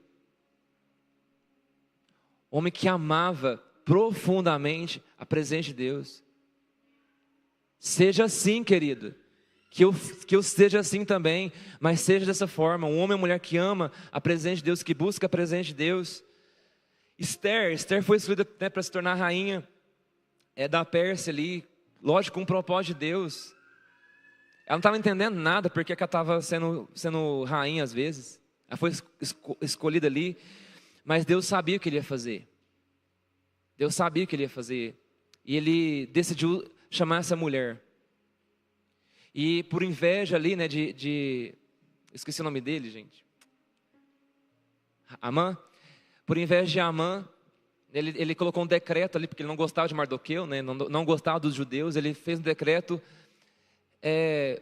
Homem que amava profundamente a presença de Deus. Seja assim, querido, que eu seja assim também, mas seja dessa forma, um homem ou mulher que ama a presença de Deus, que busca a presença de Deus. Esther foi escolhida, né, para se tornar rainha da Pérsia ali, lógico, com um propósito de Deus. Ela não estava entendendo nada porque ela estava sendo rainha às vezes. Ela foi escolhida ali, mas Deus sabia o que Ele ia fazer. Deus sabia o que Ele ia fazer. E Ele decidiu chamar essa mulher. E por inveja ali, né, esqueci o nome dele, gente. Amã. Por inveja de Amã, ele colocou um decreto ali, porque ele não gostava de Mardoqueu, né, não gostava dos judeus. Ele fez um decreto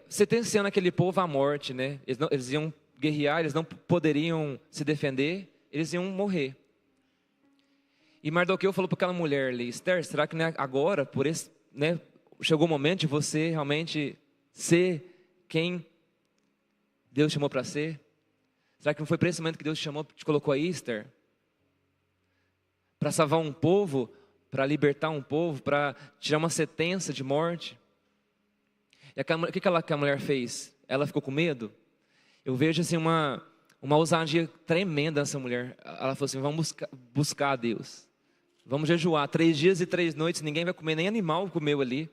sentenciando aquele povo à morte, né. Eles iam guerrear, eles não poderiam se defender, eles iam morrer. E Mardoqueu falou para aquela mulher ali: Esther, será que agora, por esse, né, chegou o momento de você realmente ser quem Deus chamou para ser? Será que não foi para esse momento que Deus te colocou aí, Esther? Para salvar um povo, para libertar um povo, para tirar uma sentença de morte? E o que aquela mulher fez? Ela ficou com medo? Eu vejo assim uma ousadia tremenda nessa mulher. Ela falou assim: vamos buscar a Deus. Vamos jejuar 3 dias e 3 noites, ninguém vai comer, nem animal comeu ali,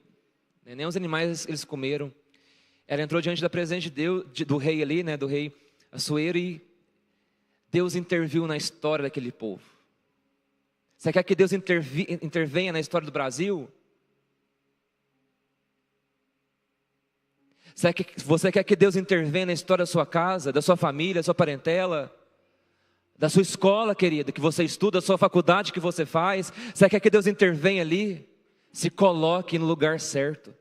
nem os animais eles comeram. Ela entrou diante da presença de Deus, do rei ali, né, do rei Assuero, e Deus interviu na história daquele povo. Você quer que Deus intervenha na história do Brasil? Você quer que Deus intervenha na história da sua casa, da sua família, da sua parentela, da sua escola, querida, que você estuda, da sua faculdade que você faz? Você quer que Deus intervenha ali? Se coloque no lugar certo.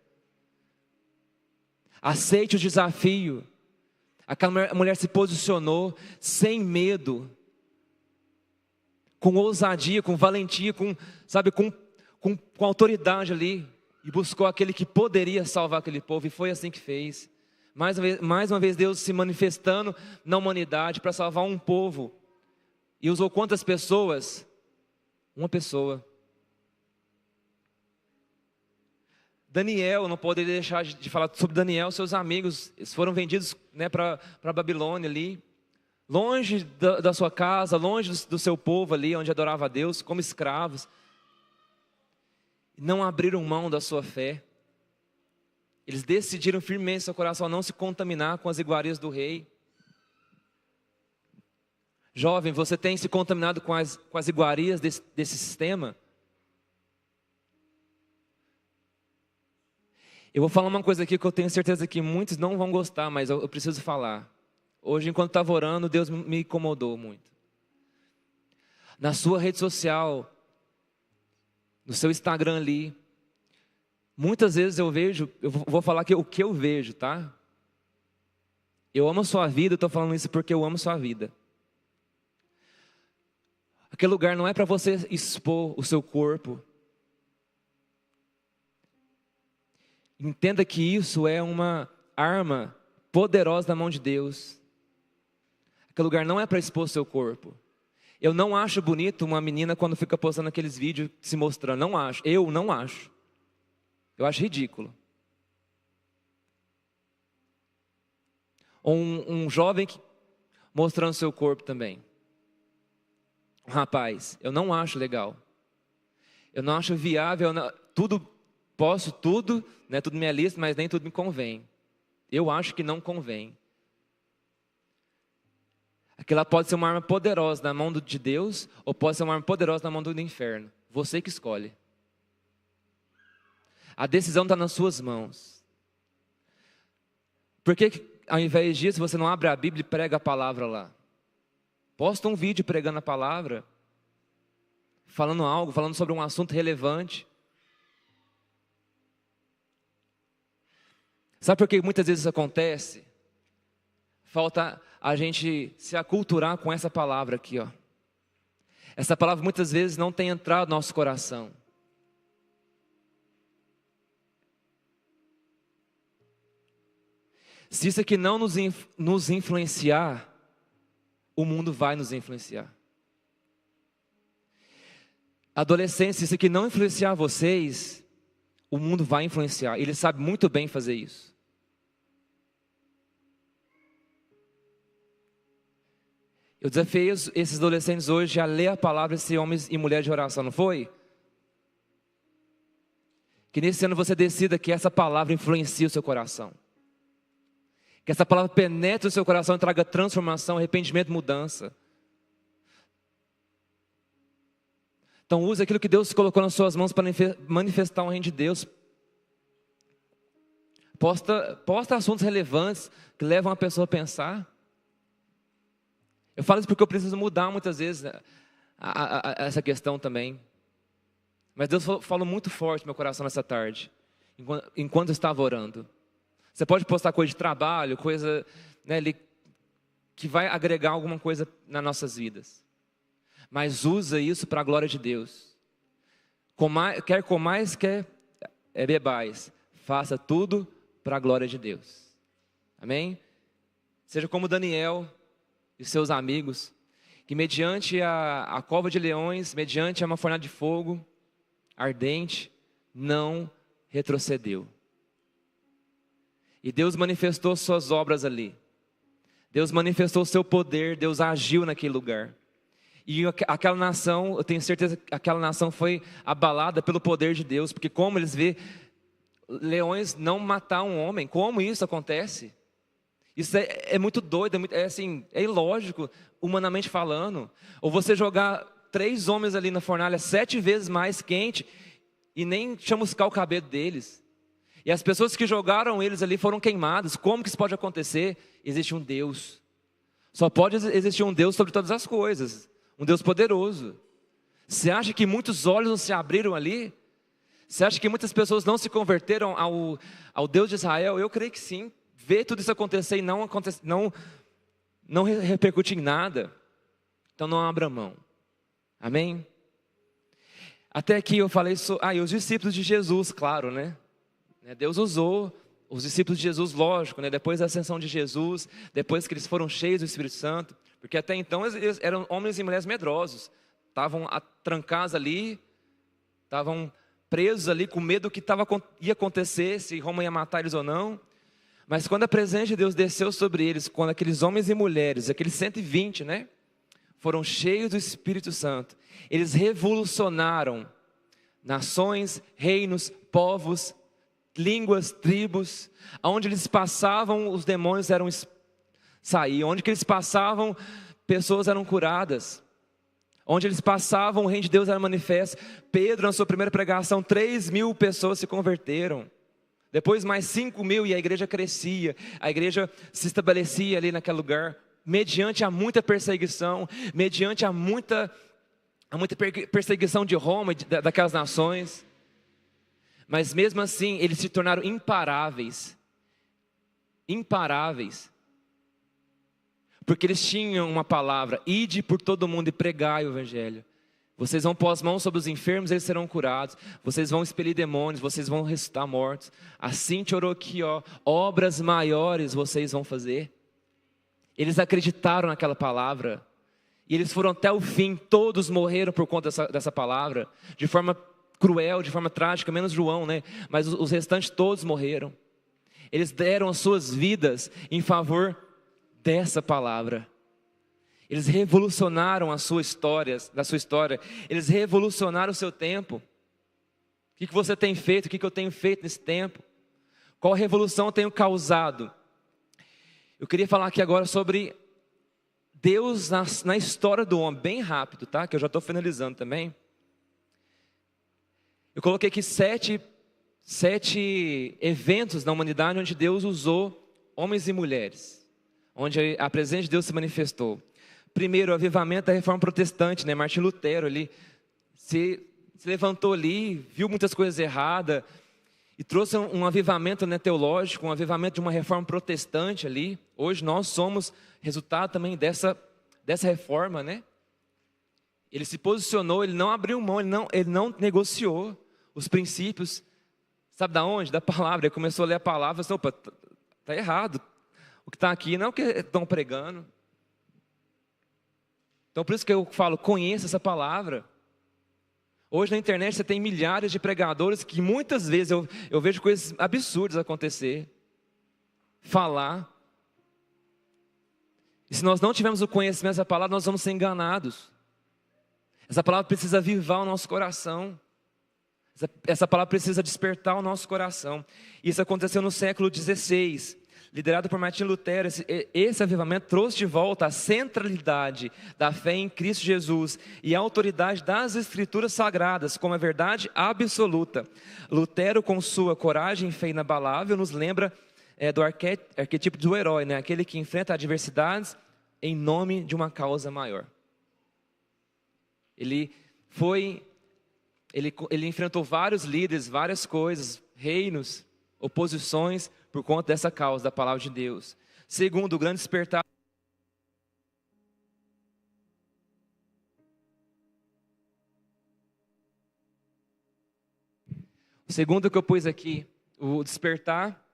Aceite o desafio. Aquela mulher se posicionou sem medo, com ousadia, com valentia, com autoridade ali, e buscou aquele que poderia salvar aquele povo, e foi assim que fez. Mais uma vez Deus se manifestando na humanidade para salvar um povo. E usou quantas pessoas? Uma pessoa. Daniel, não poderia deixar de falar sobre Daniel. Seus amigos, eles foram vendidos, né, para a Babilônia ali, longe da sua casa, longe do seu povo ali, onde adorava a Deus, como escravos. Não abriram mão da sua fé. Eles decidiram firmemente em seu coração não se contaminar com as iguarias do rei. Jovem, você tem se contaminado com as iguarias desse sistema? Eu vou falar uma coisa aqui que eu tenho certeza que muitos não vão gostar, mas eu preciso falar. Hoje, enquanto estava orando, Deus me incomodou muito. Na sua rede social, no seu Instagram ali, muitas vezes eu vou falar o que eu vejo, tá? Eu amo a sua vida, eu estou falando isso porque eu amo a sua vida. Aquele lugar não é para você expor o seu corpo. Entenda que isso é uma arma poderosa na mão de Deus. Aquele lugar não é para expor o seu corpo. Eu não acho bonito uma menina quando fica postando aqueles vídeos se mostrando. Não acho. Eu não acho. Eu acho ridículo. Ou um jovem mostrando seu corpo também. Um rapaz. Eu não acho legal. Eu não acho viável. Posso tudo, né, tudo me é lícito, mas nem tudo me convém. Eu acho que não convém. Aquela pode ser uma arma poderosa na mão de Deus, ou pode ser uma arma poderosa na mão do inferno. Você que escolhe. A decisão está nas suas mãos. Por que, ao invés disso, você não abre a Bíblia e prega a palavra lá? Posta um vídeo pregando a palavra, falando sobre um assunto relevante. Sabe por que muitas vezes isso acontece? Falta a gente se aculturar com essa palavra aqui, ó. Essa palavra muitas vezes não tem entrado no nosso coração. Se isso aqui não nos influenciar, o mundo vai nos influenciar. Adolescentes, se isso aqui não influenciar vocês, o mundo vai influenciar. Ele sabe muito bem fazer isso. Eu desafiei esses adolescentes hoje a ler a palavra de ser homens e mulheres de oração, não foi? Que nesse ano você decida que essa palavra influencie o seu coração. Que essa palavra penetre o seu coração e traga transformação, arrependimento, mudança. Então use aquilo que Deus colocou nas suas mãos para manifestar o reino de Deus. Posta assuntos relevantes que levam a pessoa a pensar. Eu falo isso porque eu preciso mudar muitas vezes essa questão também. Mas Deus falou muito forte no meu coração nessa tarde, enquanto eu estava orando. Você pode postar coisa de trabalho, coisa, né, que vai agregar alguma coisa nas nossas vidas. Mas usa isso para a glória de Deus. Quer comais, quer bebais. Faça tudo para a glória de Deus. Amém? Seja como Daniel e seus amigos, que mediante a cova de leões, mediante uma fornalha de fogo ardente, não retrocedeu. E Deus manifestou suas obras ali. Deus manifestou o seu poder, Deus agiu naquele lugar. E aquela nação, eu tenho certeza que aquela nação foi abalada pelo poder de Deus, porque como eles vê leões não matar um homem, como isso acontece? Isso é muito doido, é ilógico, humanamente falando. Ou você jogar 3 homens ali na fornalha 7 vezes mais quente e nem chamuscar o cabelo deles. E as pessoas que jogaram eles ali foram queimadas. Como que isso pode acontecer? Existe um Deus. Só pode existir um Deus sobre todas as coisas. Um Deus poderoso. Você acha que muitos olhos não se abriram ali? Você acha que muitas pessoas não se converteram ao Deus de Israel? Eu creio que sim. Ver tudo isso acontecer e não repercutir em nada. Então não abra mão. Amém? Até aqui eu falei e os discípulos de Jesus, claro, né? Deus usou os discípulos de Jesus, lógico, né? Depois da ascensão de Jesus, depois que eles foram cheios do Espírito Santo, porque até então eles eram homens e mulheres medrosos, estavam trancados ali, estavam presos ali com medo do que ia acontecer, se Roma ia matar eles ou não. Mas quando a presença de Deus desceu sobre eles, quando aqueles homens e mulheres, aqueles 120, né, foram cheios do Espírito Santo, eles revolucionaram nações, reinos, povos, línguas, tribos. Aonde eles passavam, os demônios saíam. Onde que eles passavam, pessoas eram curadas. Onde eles passavam, o reino de Deus era manifesto. Pedro, na sua primeira pregação, 3.000 pessoas se converteram. Depois mais 5.000 e a igreja crescia. A igreja se estabelecia ali naquele lugar, mediante a muita perseguição, mediante a muita perseguição de Roma e daquelas nações. Mas mesmo assim, eles se tornaram imparáveis. Imparáveis. Porque eles tinham uma palavra: ide por todo mundo e pregai o evangelho. Vocês vão pôr as mãos sobre os enfermos, eles serão curados. Vocês vão expelir demônios, vocês vão ressuscitar mortos. Assim te orou aqui, ó, obras maiores vocês vão fazer. Eles acreditaram naquela palavra. E eles foram até o fim. Todos morreram por conta dessa palavra. De forma cruel, de forma trágica, menos João, né? Mas os restantes todos morreram. Eles deram as suas vidas em favor dessa palavra. Eles revolucionaram da sua história. Eles revolucionaram o seu tempo. O que você tem feito? O que eu tenho feito nesse tempo? Qual revolução eu tenho causado? Eu queria falar aqui agora sobre Deus na história do homem, bem rápido, tá? Que eu já estou finalizando também. Eu coloquei aqui sete eventos na humanidade onde Deus usou homens e mulheres, onde a presença de Deus se manifestou. Primeiro, o avivamento da reforma protestante, né? Martim Lutero ali se levantou ali, viu muitas coisas erradas e trouxe um avivamento, né, teológico, um avivamento de uma reforma protestante ali. Hoje nós somos resultado também dessa reforma, né? Ele se posicionou, ele não abriu mão, ele não negociou os princípios. Sabe da onde? Da palavra. Ele começou a ler a palavra e falou: opa, está errado. O que está aqui não é o que estão pregando. Então por isso que eu falo, conheça essa palavra. Hoje na internet você tem milhares de pregadores que muitas vezes eu vejo coisas absurdas acontecer. Falar. E se nós não tivermos o conhecimento dessa palavra, nós vamos ser enganados. Essa palavra precisa avivar o nosso coração. Essa palavra precisa despertar o nosso coração. Isso aconteceu no século XVI. Liderado por Martim Lutero, esse avivamento trouxe de volta a centralidade da fé em Cristo Jesus e a autoridade das Escrituras Sagradas como a verdade absoluta. Lutero, com sua coragem e fé inabalável, nos lembra do arquétipo do herói, né? Aquele que enfrenta adversidades em nome de uma causa maior. Ele enfrentou vários líderes, várias coisas, reinos, oposições, por conta dessa causa da palavra de Deus. Segundo, o grande despertar. O segundo que eu pus aqui, o despertar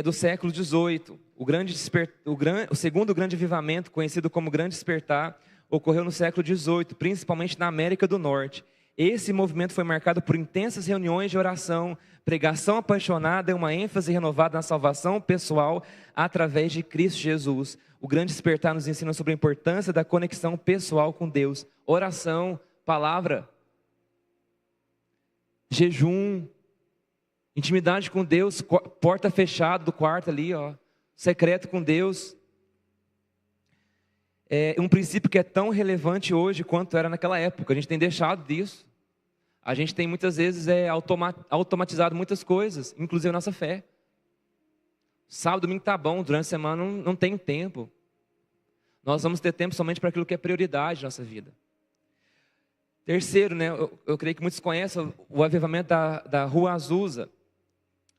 do século XVIII. O segundo grande avivamento, conhecido como grande despertar, ocorreu no século XVIII, principalmente na América do Norte. Esse movimento foi marcado por intensas reuniões de oração, pregação apaixonada e uma ênfase renovada na salvação pessoal através de Cristo Jesus. O grande despertar nos ensina sobre a importância da conexão pessoal com Deus. Oração, palavra, jejum, intimidade com Deus, porta fechada do quarto ali, ó, secreto com Deus. É um princípio que é tão relevante hoje quanto era naquela época. A gente tem deixado disso. A gente tem muitas vezes automatizado muitas coisas, inclusive a nossa fé. Sábado, domingo está bom, durante a semana não tem tempo. Nós vamos ter tempo somente para aquilo que é prioridade na nossa vida. Terceiro, né, eu creio que muitos conhecem o avivamento da Rua Azusa,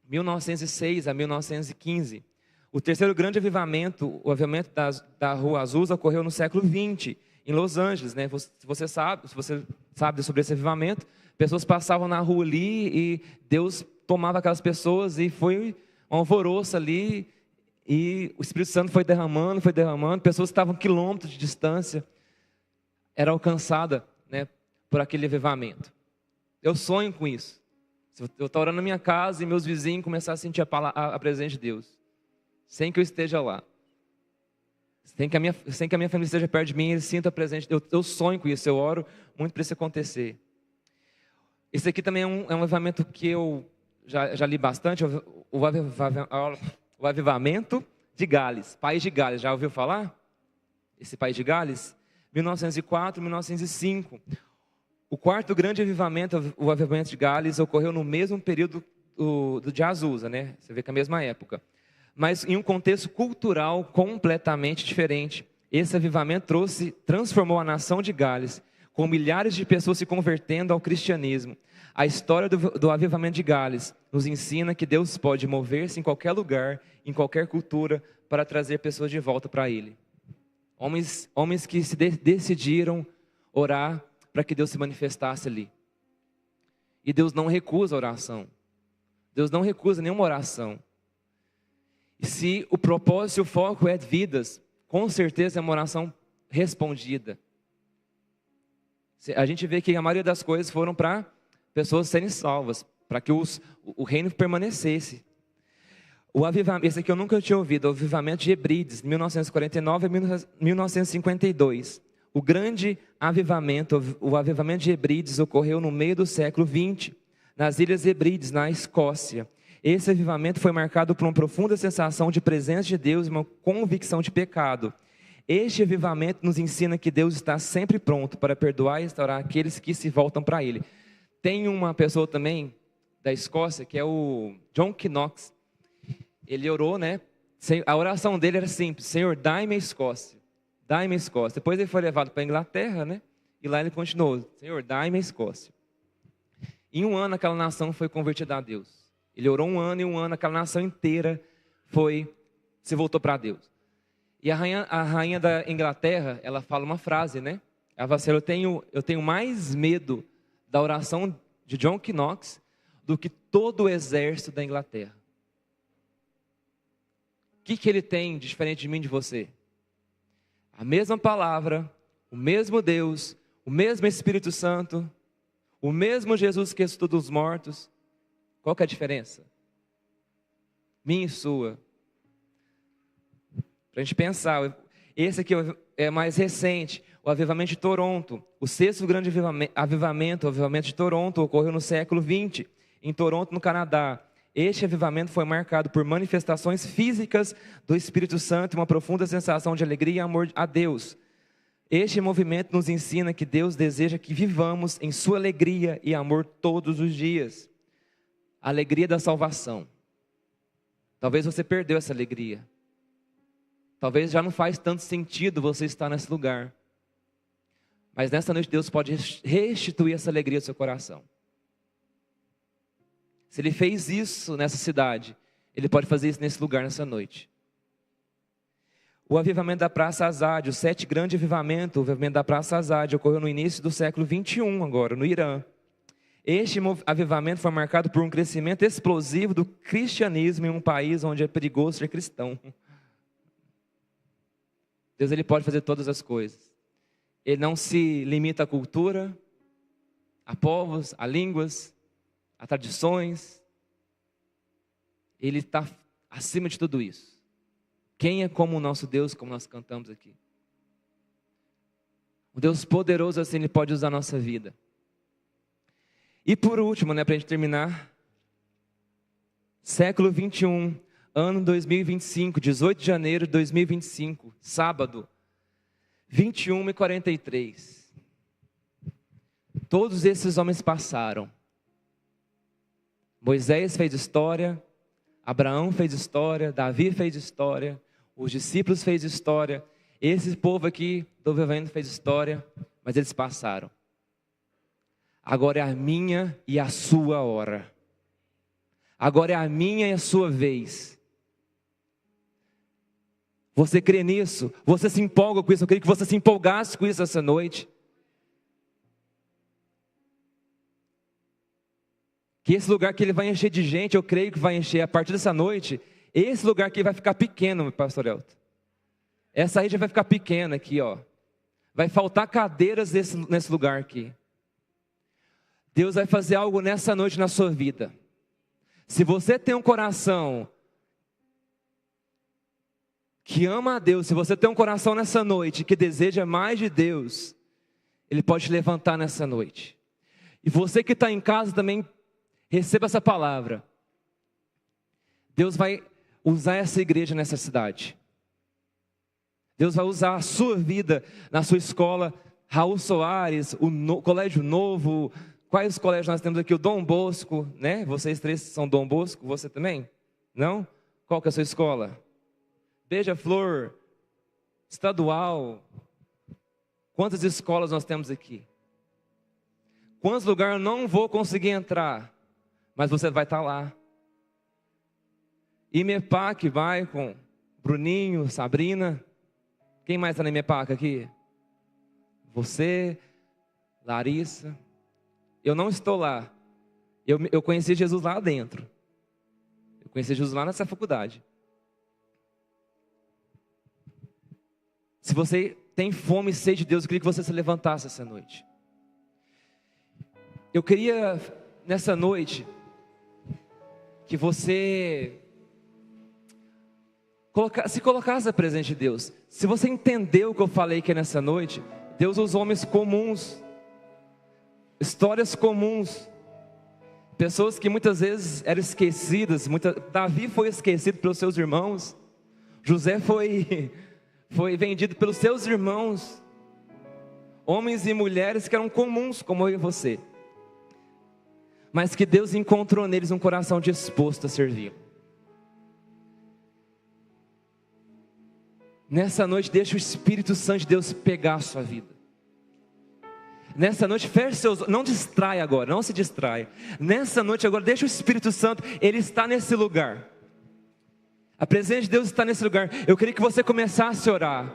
1906 a 1915. O terceiro grande avivamento, o avivamento da Rua Azusa, ocorreu no século XX, em Los Angeles, né? Se você sabe sobre esse avivamento, pessoas passavam na rua ali e Deus tomava aquelas pessoas e foi um alvoroço ali e o Espírito Santo foi derramando, pessoas que estavam quilômetros de distância, era alcançada, né, por aquele avivamento. Eu sonho com isso. Se eu estou orando na minha casa e meus vizinhos começarem a sentir a presença de Deus, sem que eu esteja lá. Sem que a minha família esteja perto de mim, eles sintam a presença. Eu sonho com isso, eu oro muito para isso acontecer. Esse aqui também é um avivamento que eu já li bastante, o avivamento de Gales, País de Gales. Já ouviu falar? Esse País de Gales? 1904, 1905. O quarto grande avivamento, o avivamento de Gales, ocorreu no mesmo período do de Azusa, né? Você vê que é a mesma época. Mas em um contexto cultural completamente diferente. Esse avivamento transformou a nação de Gales, com milhares de pessoas se convertendo ao cristianismo. A história do avivamento de Gales nos ensina que Deus pode mover-se em qualquer lugar, em qualquer cultura, para trazer pessoas de volta para Ele. Homens que se decidiram orar para que Deus se manifestasse ali. E Deus não recusa a oração. Deus não recusa nenhuma oração. E se o propósito e o foco é vidas, com certeza é uma oração respondida. A gente vê que a maioria das coisas foram para pessoas serem salvas, para que o reino permanecesse. Esse aqui eu nunca tinha ouvido, o avivamento de Hebrides, 1949 a 1952. O grande avivamento, o avivamento de Hebrides ocorreu no meio do século XX, nas Ilhas Hebrides, na Escócia. Esse avivamento foi marcado por uma profunda sensação de presença de Deus e uma convicção de pecado. Este avivamento nos ensina que Deus está sempre pronto para perdoar e restaurar aqueles que se voltam para Ele. Tem uma pessoa também da Escócia, que é o John Knox. Ele orou, né? A oração dele era simples: Senhor, dai-me a Escócia. Dai-me a Escócia. Depois ele foi levado para a Inglaterra, né? E lá ele continuou: Senhor, dai-me a Escócia. Em um ano aquela nação foi convertida a Deus. Ele orou um ano, aquela nação inteira se voltou para Deus. E a rainha da Inglaterra, ela fala uma frase, né? Ela fala assim: eu tenho mais medo da oração de John Knox do que todo o exército da Inglaterra. O que ele tem de diferente de mim e de você? A mesma palavra, o mesmo Deus, o mesmo Espírito Santo, o mesmo Jesus que ressuscitou dos mortos. Qual que é a diferença? Minha e sua. Para a gente pensar, esse aqui é mais recente, o avivamento de Toronto. O sexto grande avivamento, o avivamento de Toronto, ocorreu no século XX, em Toronto, no Canadá. Este avivamento foi marcado por manifestações físicas do Espírito Santo e uma profunda sensação de alegria e amor a Deus. Este movimento nos ensina que Deus deseja que vivamos em sua alegria e amor todos os dias. A alegria da salvação. Talvez você perdeu essa alegria. Talvez já não faz tanto sentido você estar nesse lugar. Mas nessa noite Deus pode restituir essa alegria ao seu coração. Se Ele fez isso nessa cidade, Ele pode fazer isso nesse lugar nessa noite. O avivamento da Praça Azad, o 7 grande avivamento, o avivamento da Praça Azad, ocorreu no início do século 21 agora, no Irã. Este avivamento foi marcado por um crescimento explosivo do cristianismo em um país onde é perigoso ser cristão. Deus, Ele pode fazer todas as coisas. Ele não se limita à cultura, a povos, a línguas, a tradições. Ele está acima de tudo isso. Quem é como o nosso Deus, como nós cantamos aqui? Um Deus poderoso assim, Ele pode usar a nossa vida. E por último, para a gente terminar, século 21, ano 2025, 18 de janeiro de 2025, sábado, 21h43. Todos esses homens passaram. Moisés fez história, Abraão fez história, Davi fez história, os discípulos fez história, esse povo aqui do avivamento fez história, mas eles passaram. Agora é a minha e a sua hora. Agora é a minha e a sua vez. Você crê nisso? Você se empolga com isso? Eu queria que você se empolgasse com isso essa noite. Que esse lugar que ele vai encher de gente, eu creio que vai encher a partir dessa noite. Esse lugar aqui vai ficar pequeno, pastor Elton. Essa rede vai ficar pequena aqui, ó. Vai faltar cadeiras nesse lugar aqui. Deus vai fazer algo nessa noite na sua vida. Se você tem um coração que ama a Deus, se você tem um coração nessa noite que deseja mais de Deus, Ele pode te levantar nessa noite. E você que está em casa também, receba essa palavra. Deus vai usar essa igreja nessa cidade. Deus vai usar a sua vida na sua escola, Raul Soares, Colégio Novo. Quais colégios nós temos aqui? O Dom Bosco, né? Vocês três são Dom Bosco, você também? Não? Qual que é a sua escola? Beija-Flor, Estadual. Quantas escolas nós temos aqui? Quantos lugares eu não vou conseguir entrar, mas você vai estar lá. IMEPAC vai com Bruninho, Sabrina. Quem mais está na IMEPAC aqui? Você, Larissa. Eu não estou lá. Eu conheci Jesus lá dentro. Eu conheci Jesus lá nessa faculdade. Se você tem fome e sede de Deus, eu queria que você se levantasse essa noite. Eu queria, nessa noite, que você se colocasse à presença de Deus. Se você entendeu o que eu falei aqui nessa noite, Deus usa homens comuns, histórias comuns, pessoas que muitas vezes eram esquecidas. Davi foi esquecido pelos seus irmãos, José foi vendido pelos seus irmãos, homens e mulheres que eram comuns como eu e você, mas que Deus encontrou neles um coração disposto a servir. Nessa noite, deixa o Espírito Santo de Deus pegar a sua vida. Nessa noite, feche seus olhos, não distrai agora, não se distrai. Nessa noite agora, deixa o Espírito Santo, Ele está nesse lugar. A presença de Deus está nesse lugar. Eu queria que você começasse a orar.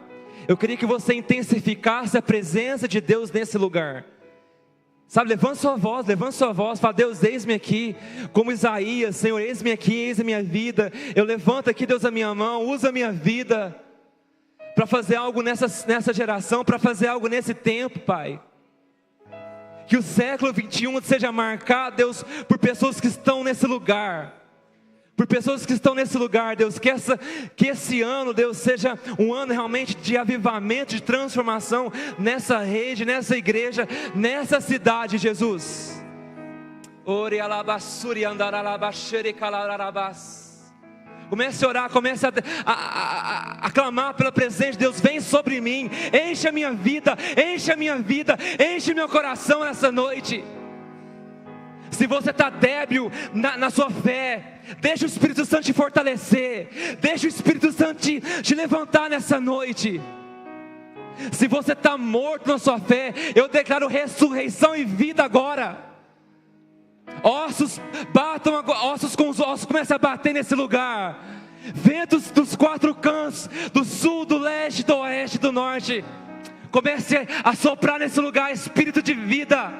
Eu queria que você intensificasse a presença de Deus nesse lugar. Sabe, levanta sua voz, fala: Deus, eis-me aqui, como Isaías, Senhor, eis-me aqui, eis a minha vida. Eu levanto aqui, Deus, a minha mão, usa a minha vida para fazer algo nessa geração, para fazer algo nesse tempo, Pai. Que o século 21 seja marcado, Deus, por pessoas que estão nesse lugar. Por pessoas que estão nesse lugar, Deus, que esse ano, Deus, seja um ano realmente de avivamento, de transformação nessa rede, nessa igreja, nessa cidade, Jesus. Comece a orar, comece a clamar pela presença de Deus. Vem sobre mim, enche a minha vida, enche meu coração nessa noite. Se você está débil na sua fé, deixa o Espírito Santo te fortalecer, deixa o Espírito Santo te levantar nessa noite. Se você está morto na sua fé, eu declaro ressurreição e vida agora. Ossos batam, ossos com os ossos, começa a bater nesse lugar. Ventos dos quatro cantos, do sul, do leste, do oeste, do norte, comece a soprar nesse lugar, espírito de vida.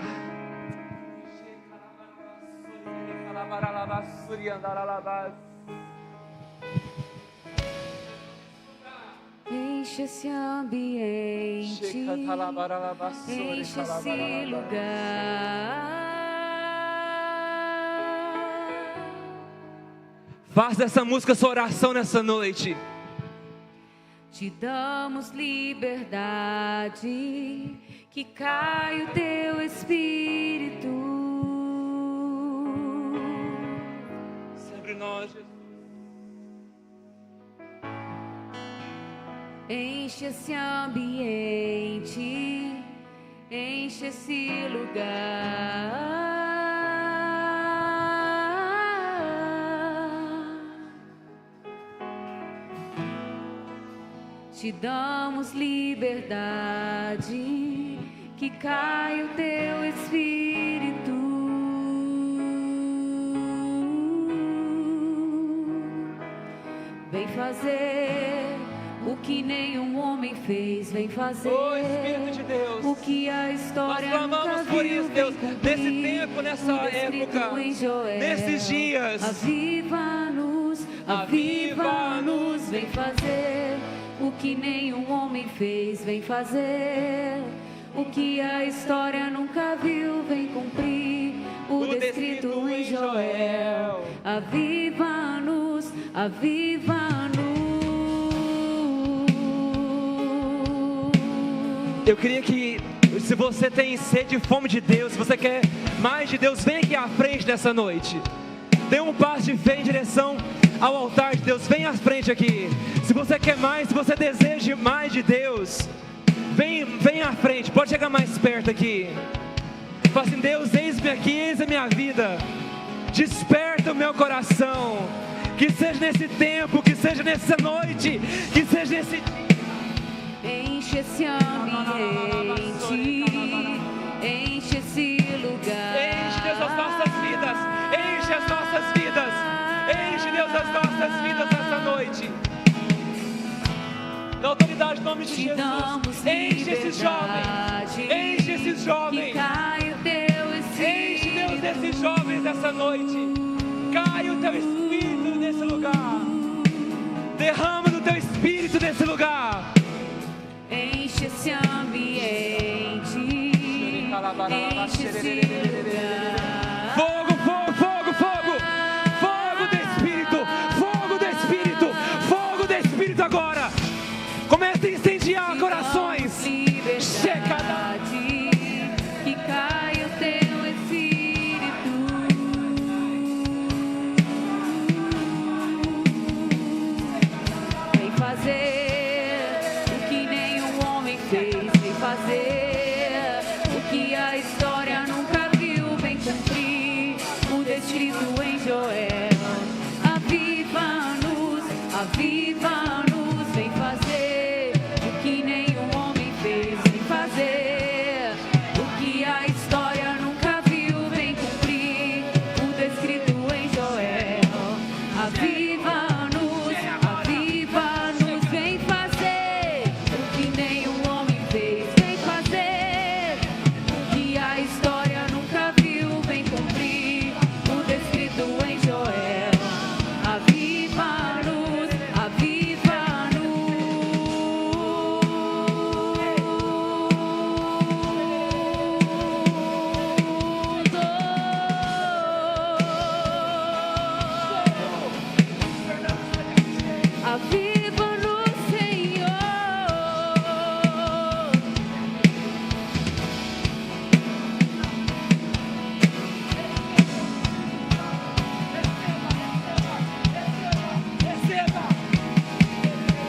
Enche esse ambiente, enche esse lugar. Faça dessa música sua oração nessa noite. Te damos liberdade, que cai o teu espírito sobre nós, Jesus. Enche esse ambiente, enche esse lugar. Te damos liberdade, que cai o teu espírito. Vem fazer o que nenhum homem fez, vem fazer Espírito de Deus, o que a história nós nunca clamamos por viu, isso, Deus, vem nesse tempo, nessa época, nesses dias. Aviva-nos, vem fazer o que nenhum homem fez, vem fazer o que a história nunca viu, vem cumprir o descrito em Joel. Aviva-nos, aviva-nos. Eu queria que, se você tem sede e fome de Deus, se você quer mais de Deus, vem aqui à frente nessa noite. Dê um passo de fé em direção ao altar de Deus. Vem à frente aqui. Se você quer mais, se você deseja mais de Deus, vem à frente. Pode chegar mais perto aqui. Fala assim: Deus, eis-me aqui, eis a minha vida. Desperta o meu coração. Que seja nesse tempo, que seja nessa noite, que seja nesse dia. Enche esse ambiente, enche esse lugar. Enche, Deus, as nossas vidas. Enche as nossas vidas. Enche, Deus, as nossas vidas nessa noite. Na autoridade do nome de Jesus. Enche esses jovens. Enche esses jovens. Que caia o teu Enche, Deus, espírito. esses jovens nessa noite. Cai o teu espírito nesse lugar. Derrama do teu espírito nesse lugar. Enche esse ambiente, enche esse lugar. Fogo, fogo, fogo, fogo. Fogo do Espírito. Fogo do Espírito. Fogo do Espírito agora. Começa a incendiar corações. Chega da... Que caia o teu espírito. Vem fazer o que nenhum homem fez. Vem fazer o que a história nunca viu. Vem cumprir o descrito em Joel. Aviva-nos, aviva-nos. Vem fazer o que nenhum homem fez. Vem fazer o que a história nunca viu. Vem cumprir o descrito em Joel. Aviva-nos, aviva-nos. Vem fazer o que nenhum homem fez. Vem fazer o que a história nunca viu. Vem cumprir o descrito em Joel. Aviva-nos, aviva-nos, Senhor.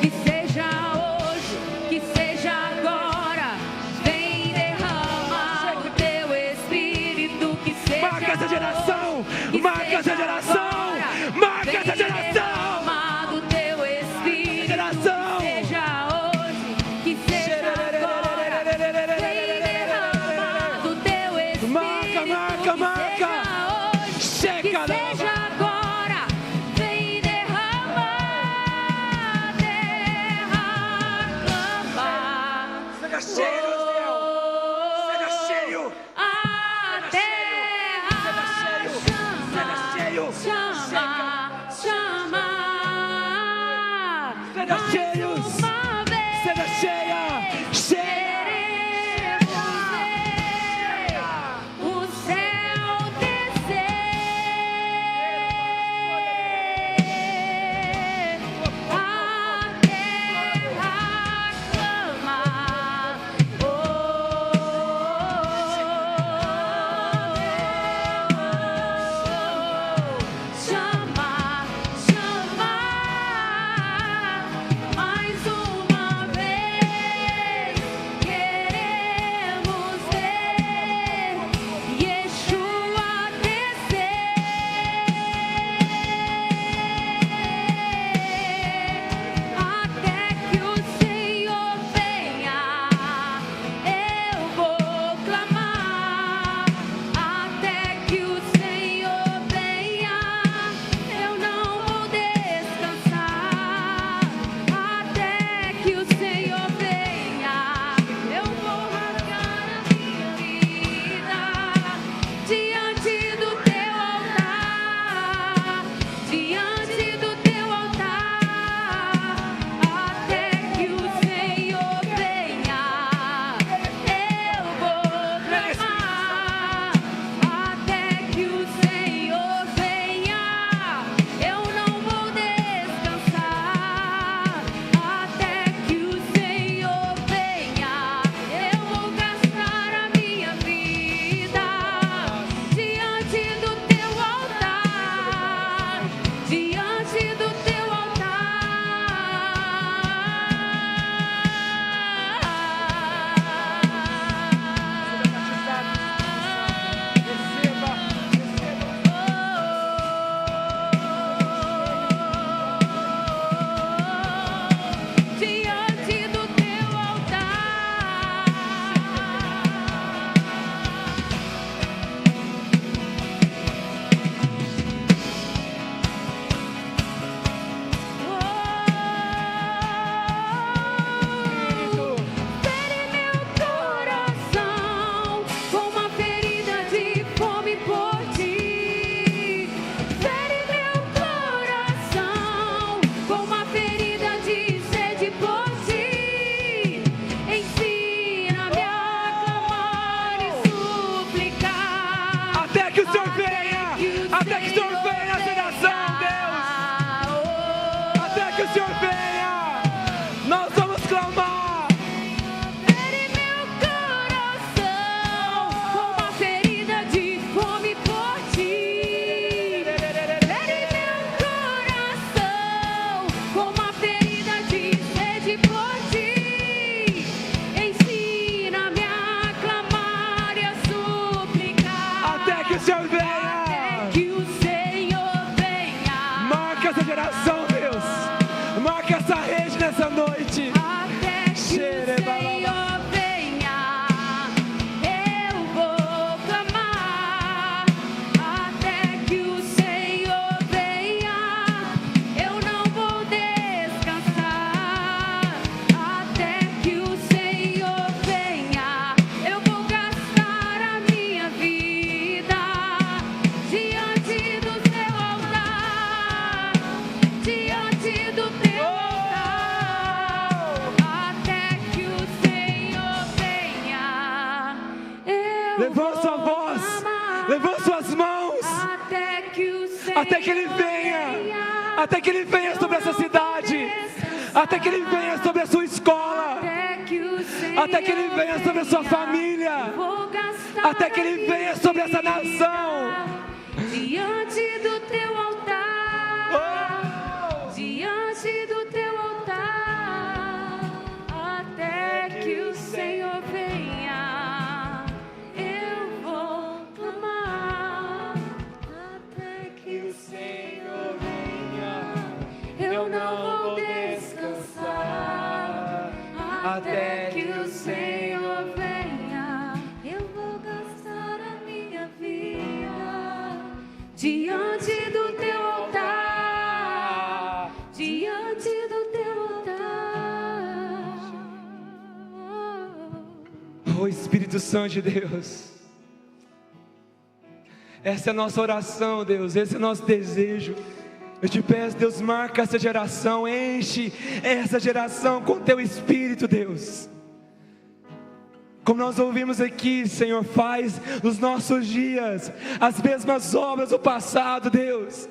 Que seja hoje, que seja agora. Vem derramar o teu espírito. Que seja Marca essa geração. hoje, que Marca seja essa geração. agora. Marca Vem essa geração. derramar do teu espírito. Geração. Que seja hoje, que seja agora. Vem derramar do teu espírito. Marca, marca, marca. Que seja hoje, Chega, que Lava. seja agora. Vem derramar, derramar. Seja cheio, Deus do céu. Seja cheio. A terra Seja cheio. chama, chama. Seja Mais cheio. uma vez Seja cheia. Cheia. queremos ver o céu descer. A terra clama. Chama, chama. Mais uma até que Ele venha, até que Ele venha sobre essa cidade, até que Ele venha sobre a sua escola, até que Ele venha sobre a sua família, até que Ele venha sobre essa nação. Diante do teu altar, diante do teu altar, até que o Senhor venha, eu vou clamar. Até que o Senhor venha, eu não vou descansar. Até que o Senhor venha, eu vou gastar a minha vida diante do teu altar, diante do teu altar. Oh Espírito Santo de Deus, essa é a nossa oração, Deus, esse é o nosso desejo. Eu te peço, Deus, marca essa geração, enche essa geração com teu Espírito, Deus. Como nós ouvimos aqui, Senhor, faz nos nossos dias as mesmas obras do passado, Deus.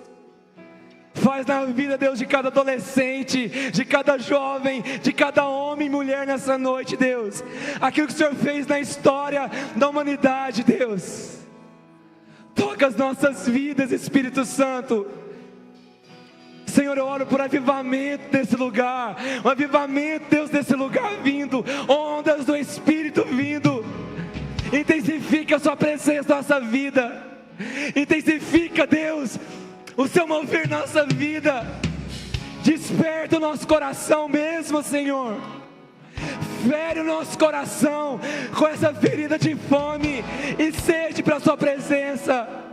Faz na vida, Deus, de cada adolescente, de cada jovem, de cada homem e mulher nessa noite, Deus. Aquilo que o Senhor fez na história da humanidade, Deus. Toca as nossas vidas, Espírito Santo. Senhor, eu oro por avivamento desse lugar, um avivamento, Deus, desse lugar vindo, ondas do Espírito vindo. Intensifica a sua presença na nossa vida, intensifica, Deus, o seu mover na nossa vida. Desperta o nosso coração mesmo, Senhor. Fere o nosso coração com essa ferida de fome e sede para a sua presença.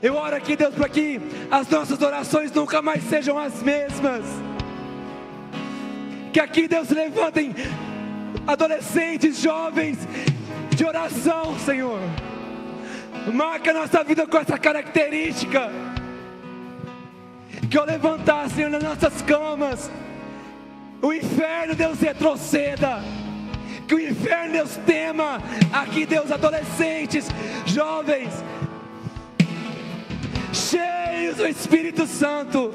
Eu oro aqui, Deus, para que as nossas orações nunca mais sejam as mesmas. Que aqui, Deus, levantem adolescentes, jovens de oração, Senhor. Marca a nossa vida com essa característica. Que ao levantar, Senhor, nas nossas camas, o inferno, Deus, retroceda. Que o inferno, Deus, tema aqui, Deus, adolescentes, jovens, cheios do Espírito Santo,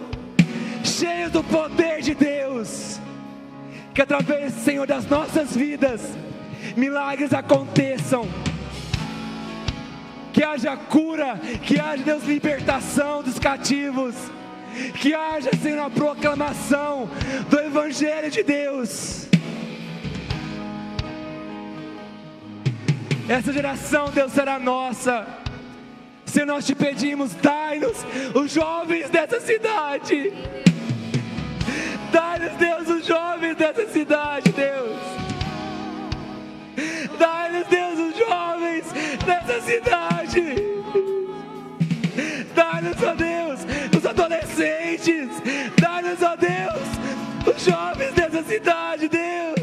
cheios do poder de Deus. Que através, Senhor, das nossas vidas, milagres aconteçam. Que haja cura, que haja, Deus, libertação dos cativos. Que haja, Senhor, a proclamação do Evangelho de Deus. Essa geração, Deus, será nossa. Senhor, nós te pedimos, dai-nos os jovens dessa cidade. Dai-nos, Deus, os jovens dessa cidade, Deus. Dai-nos, Deus, os jovens dessa cidade. Dai-nos, ó Deus, os adolescentes. Dai-nos, ó Deus, os jovens dessa cidade, Deus.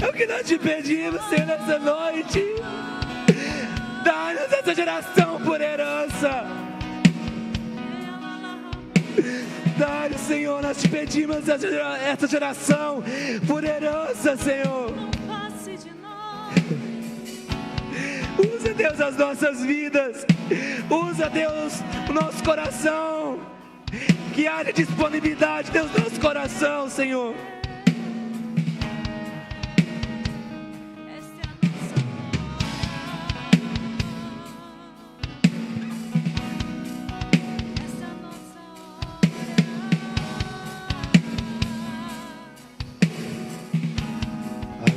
É o que nós te pedimos, Senhor, nessa noite. Dá-nos essa geração por herança. Dá-nos, Senhor, nós te pedimos essa geração por herança, Senhor. Usa, Deus, as nossas vidas. Usa, Deus, o nosso coração. Que haja disponibilidade, Deus, no nosso coração, Senhor.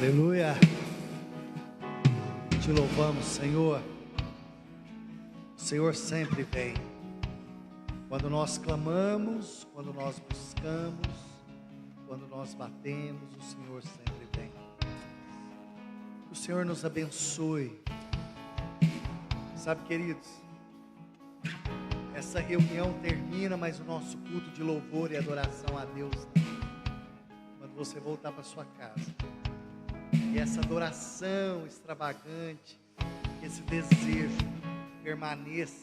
Aleluia. Te louvamos, Senhor. O Senhor sempre vem. Quando nós clamamos, quando nós buscamos, quando nós batemos, o Senhor sempre vem. Que o Senhor nos abençoe. Sabe, queridos, essa reunião termina, mas o nosso culto de louvor e adoração a Deus não. Quando você voltar para sua casa. E essa adoração extravagante, esse desejo permaneça,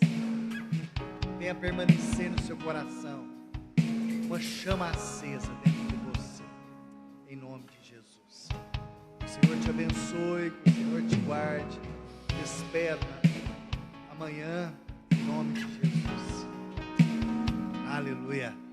venha permanecer no seu coração, uma chama acesa dentro de você, em nome de Jesus. Que o Senhor te abençoe, que o Senhor te guarde. Te espero amanhã, nome de Jesus. Aleluia.